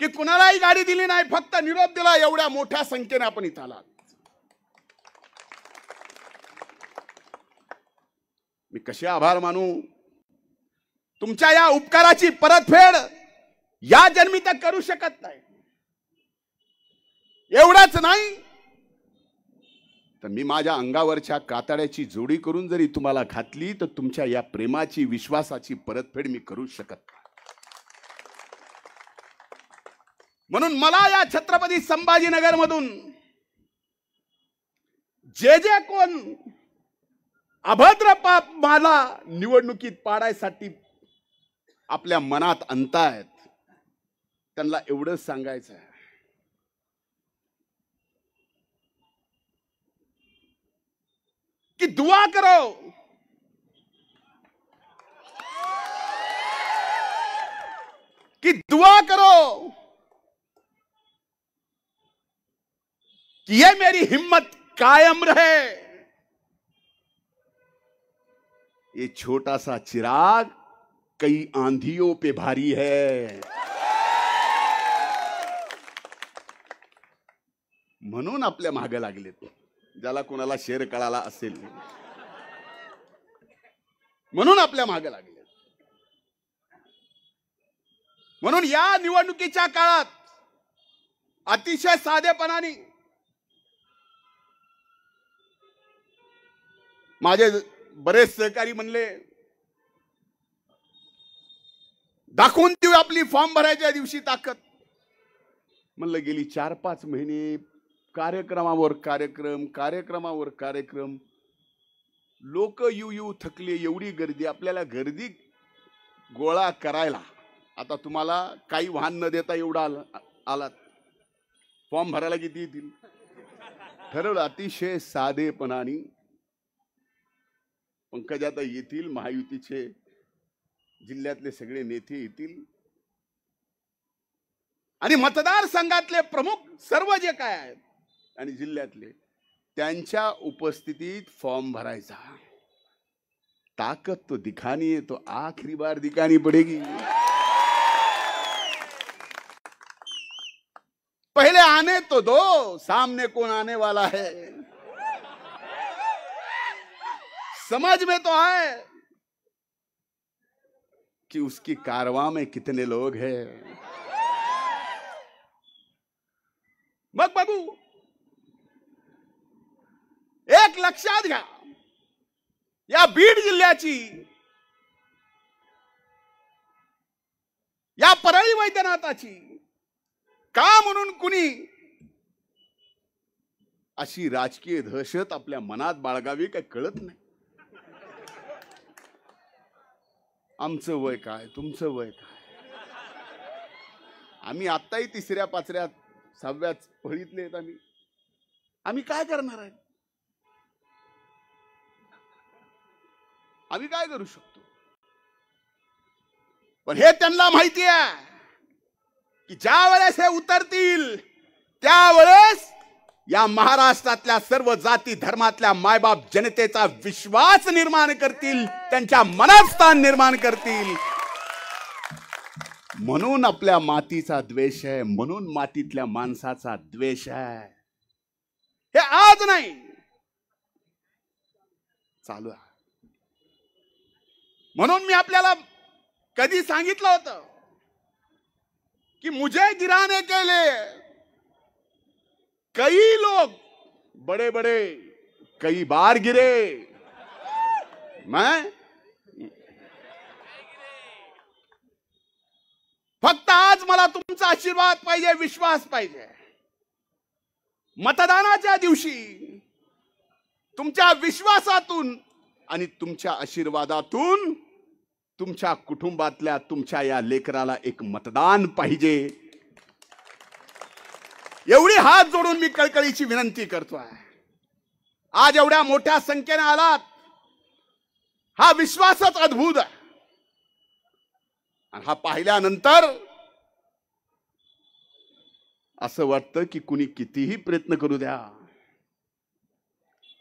की कुणालाही गाडी दिली नाही, फक्त निरोप दिला, एवढ्या मोठ्या संख्येने आपण इथं आलात. मी कसे आभार मानू? तुमच्या या उपकाराची परतफेड या जन्मी तर करू शकत नाही. एवढंच नाही तर मी माझ्या अंगावरच्या कातड्याची जोडी करून जरी तुम्हाला घातली तर तुमच्या या प्रेमाची, विश्वासाची परतफेड मी करू शकत नाही. म्हणून मला या छत्रपती संभाजीनगर मधून जे कोण अभद्र पाप मला निवडणुकीत पाडायसाठी आपल्या मनात आणतायत, त्यांना एवढंच सांगायचं आहे, कि दुआ करो, कि दुआ करो कि ये मेरी हिम्मत कायम रहे. ये छोटा सा चिराग कई आंधियों पे भारी है. म्हणून आपल्या मागे लागलेत, ज्याला कोणाला शेर कळाला असेल म्हणून आपल्या मागे लागले. म्हणून या निवडणुकीच्या काळात अतिशय साधेपणाने माझे बरेच सहकारी म्हणले, दाखवून देऊ आपली फॉर्म भरायच्या दिवशी ताकद. म्हणलं गेली 4-5 महिने कार्यक्रमावर कार्यक्रम, लोक येऊ थकले, एवढी गर्दी, आपल्याला गर्दी गोळा करायला आता तुम्हाला काही वाहन न देता एवढा आलात. फॉर्म भरायला किती येतील ठरवलं. अतिशय साधेपणाने पंकजाता येतील, महायुतीचे जिल्ह्यातले सगळे नेते येतील, आणि मतदारसंघातले प्रमुख सर्व जे काय आहेत आणि जिल्ह्यातले त्यांच्या उपस्थितीत फॉर्म भरायचा. ताकत तो दिखानी है तो आखिरी बार दिखानी पड़ेगी. पहले आने तो दो, सामने कौन आने वाला है समझ में तो आए कि उसकी कारवां में कितने लोग हैं. मग बघू. एक लक्षात घ्या, या बीड जिल्ह्याची, या परळी वैद्यनाथाची का म्हणून कुणी अशी राजकीय दहशत आपल्या मनात बाळगावी काही कळत नाही. आमचं वय काय, तुमचं वय काय, आम्ही आत्ताही 3ऱ्या 5ऱ्या 6व्या फळीतले आहेत. आम्ही काय करणार आहे, आम्ही काय करू शकतो. पण हे त्यांना माहिती आहे की ज्या वेळेस हे उतरतील त्यावेळेस या महाराष्ट्रातल्या सर्व जाती धर्मातल्या मायबाप जनतेचा विश्वास निर्माण करतील, त्यांच्या मनात स्थान निर्माण करतील. म्हणून आपल्या मातीचा द्वेष आहे, म्हणून मातीतल्या माणसाचा द्वेष आहे. हे आज नाही, चालू आहे. म्हणून मी आपल्याला कधी सांगितलं होतं कि मुझे गिराने के लिए कई लोग बड़े बड़े कई बार गिरे, मैं फक्त आज मला तुमचा आशीर्वाद पाहिजे, विश्वास पाहिजे. मतदानाच्या दिवशी तुमच्या विश्वासातून आणि तुमच्या आशीर्वादातून तुमच्या कुटुंबातल्या तुमच्या या लेकराला एक मतदान पाहिजे. एवढी हात जोडून मी कळकळीची विनंती करतोय. आज एवढ्या मोठ्या संख्येने आलात, हा विश्वासच अद्भुत आहे. आणि हा पाहिल्यानंतर असं वाटतं की कुणी कितीही प्रयत्न करू द्या,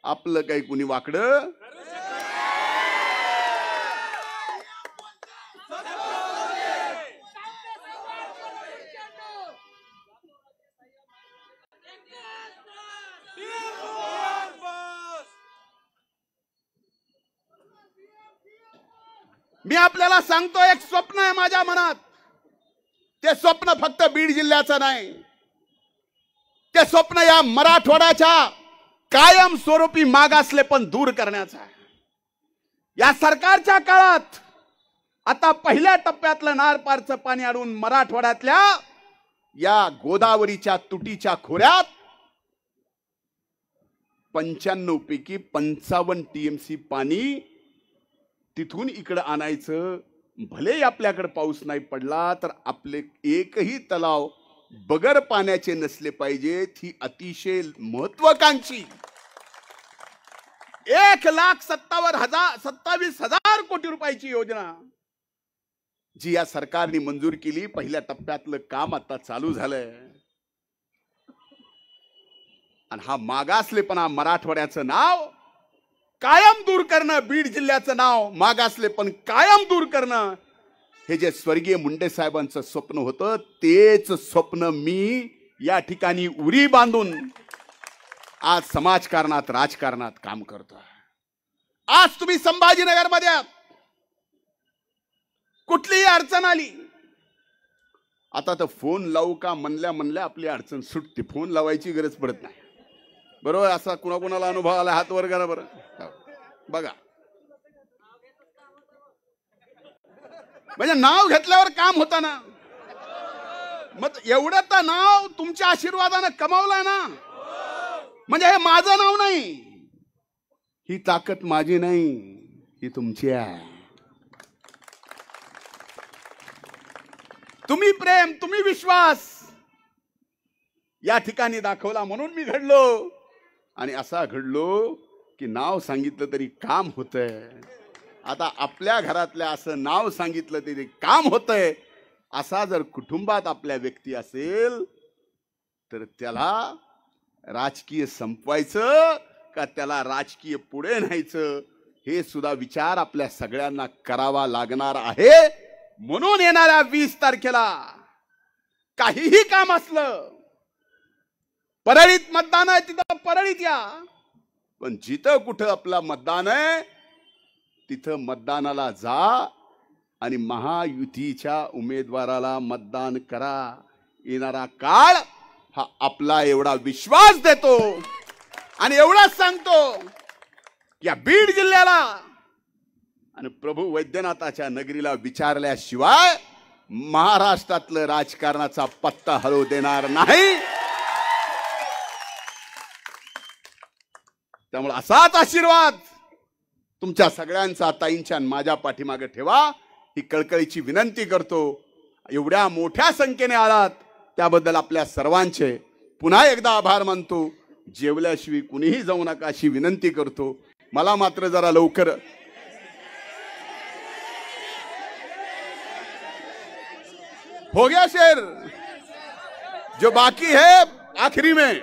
आपलं काही कुणी वाकडं मी आपल्याला सांगतो. एक स्वप्न आहे माझ्या मनात. ते स्वप्न फक्त बीड जिल्ह्याचं नाही, ते स्वप्न या मराठवाड्याच्या कायम स्वरूपी मागासलेपण दूर करण्याचं आहे. या सरकारच्या काळात आता पहिल्या टप्प्यातलं नार पारचं पाणी आणून मराठवाड्यातल्या या गोदावरीच्या तुटीच्या खोऱ्यात 95 पैकी 55 TMC पाणी तिथून इकडे आणायचं. भले आपल्याकडे पाऊस नाही पडला तर आपले एकही तलाव बगर पाण्याचे नसले पाहिजेत. ही अतिशय महत्वाकांक्षी 1,27,000 कोटी रुपयाची योजना जी या सरकारने मंजूर केली. पहिल्या टप्प्यातलं काम आता चालू झालंय. आणि हा मागासलेपणा, मराठवाड्याचं नाव कायम दूर करणं, बीड जिल्ह्याचं नाव मागासलेपण कायम दूर करणं, हे जे स्वर्गीय मुंडे साहेबांचं स्वप्न होतं तेच स्वप्न मी या ठिकाणी उरी बांधून आज समाजकारणात, राजकारणात काम करतो. आज तुम्ही संभाजीनगरमध्ये आहात, कुठलीही अडचण आली, आता तर फोन लावू का म्हणल्या आपली अडचण सुटते. फोन लावायची गरज पडत नाही. बरोबर. असा कुणाकुणाला अनुभव आला, हात वर करा बरं. बघा, म्हणजे नाव घेतल्यावर काम होतं ना. मग एवढं तर नाव तुमच्या आशीर्वादानं कमावलंय ना. म्हणजे हे माझं नाव नाही, ही ताकद माझी नाही, ही तुमची आहे. तुम्ही प्रेम, तुम्ही विश्वास या ठिकाणी दाखवला म्हणून मी घडलो. आणि असा घडलो की नाव सांगितलं तरी काम होतंय. आता आपल्या घरातल्या असं नाव सांगितलं तरी काम होतंय. असा जर कुटुंबात आपल्या व्यक्ती असेल तर त्याला राजकीय संपवायचं का त्याला राजकीय पुढे न्यायचं हे सुद्धा विचार आपल्या सगळ्यांना करावा लागणार आहे. म्हणून येणाऱ्या 20 तारखेला काहीही काम असलं, परळीत मतदान आहे तिथं परळीत या, पण जिथं कुठं आपलं मतदान आहे तिथं मतदानाला जा आणि महायुतीच्या उमेदवाराला मतदान करा. येणारा काळ हा आपला एवढा विश्वास देतो आणि एवढाच सांगतो की या बीड जिल्ह्याला आणि प्रभू वैद्यनाथाच्या नगरीला विचारल्याशिवाय महाराष्ट्रातलं राजकारणाचा पत्ता हलवू देणार नाही. त्यामुळे असाच आशीर्वाद तुमच्या सगळ्यांचा ताईंच्या माझ्या पाठीमागे ठेवा ही कळकळीची विनंती करतो. एवढ्या मोठ्या संख्येने आलात त्याबद्दल आपल्या सर्वांचे पुन्हा एकदा आभार मानतो. जेवल्याशिवाय कुणीही जाऊ नका अशी विनंती करतो. मला मात्र जरा लवकर हो गया शेर, जो बाकी है आखिरी में.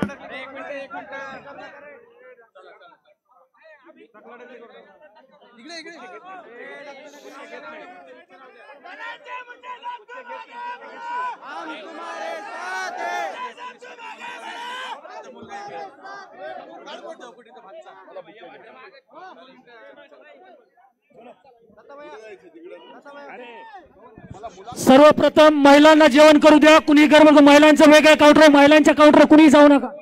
सर्वप्रथम महिलांना जेवण करू द्या. कुणी गरम महिलांचं वेगळं काउंटर, महिलांच्या काउंटर कुणी जाऊ नका.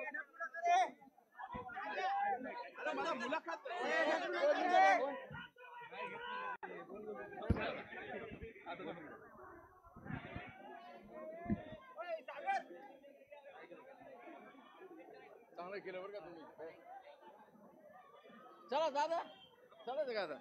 चला दादा, चला दादा.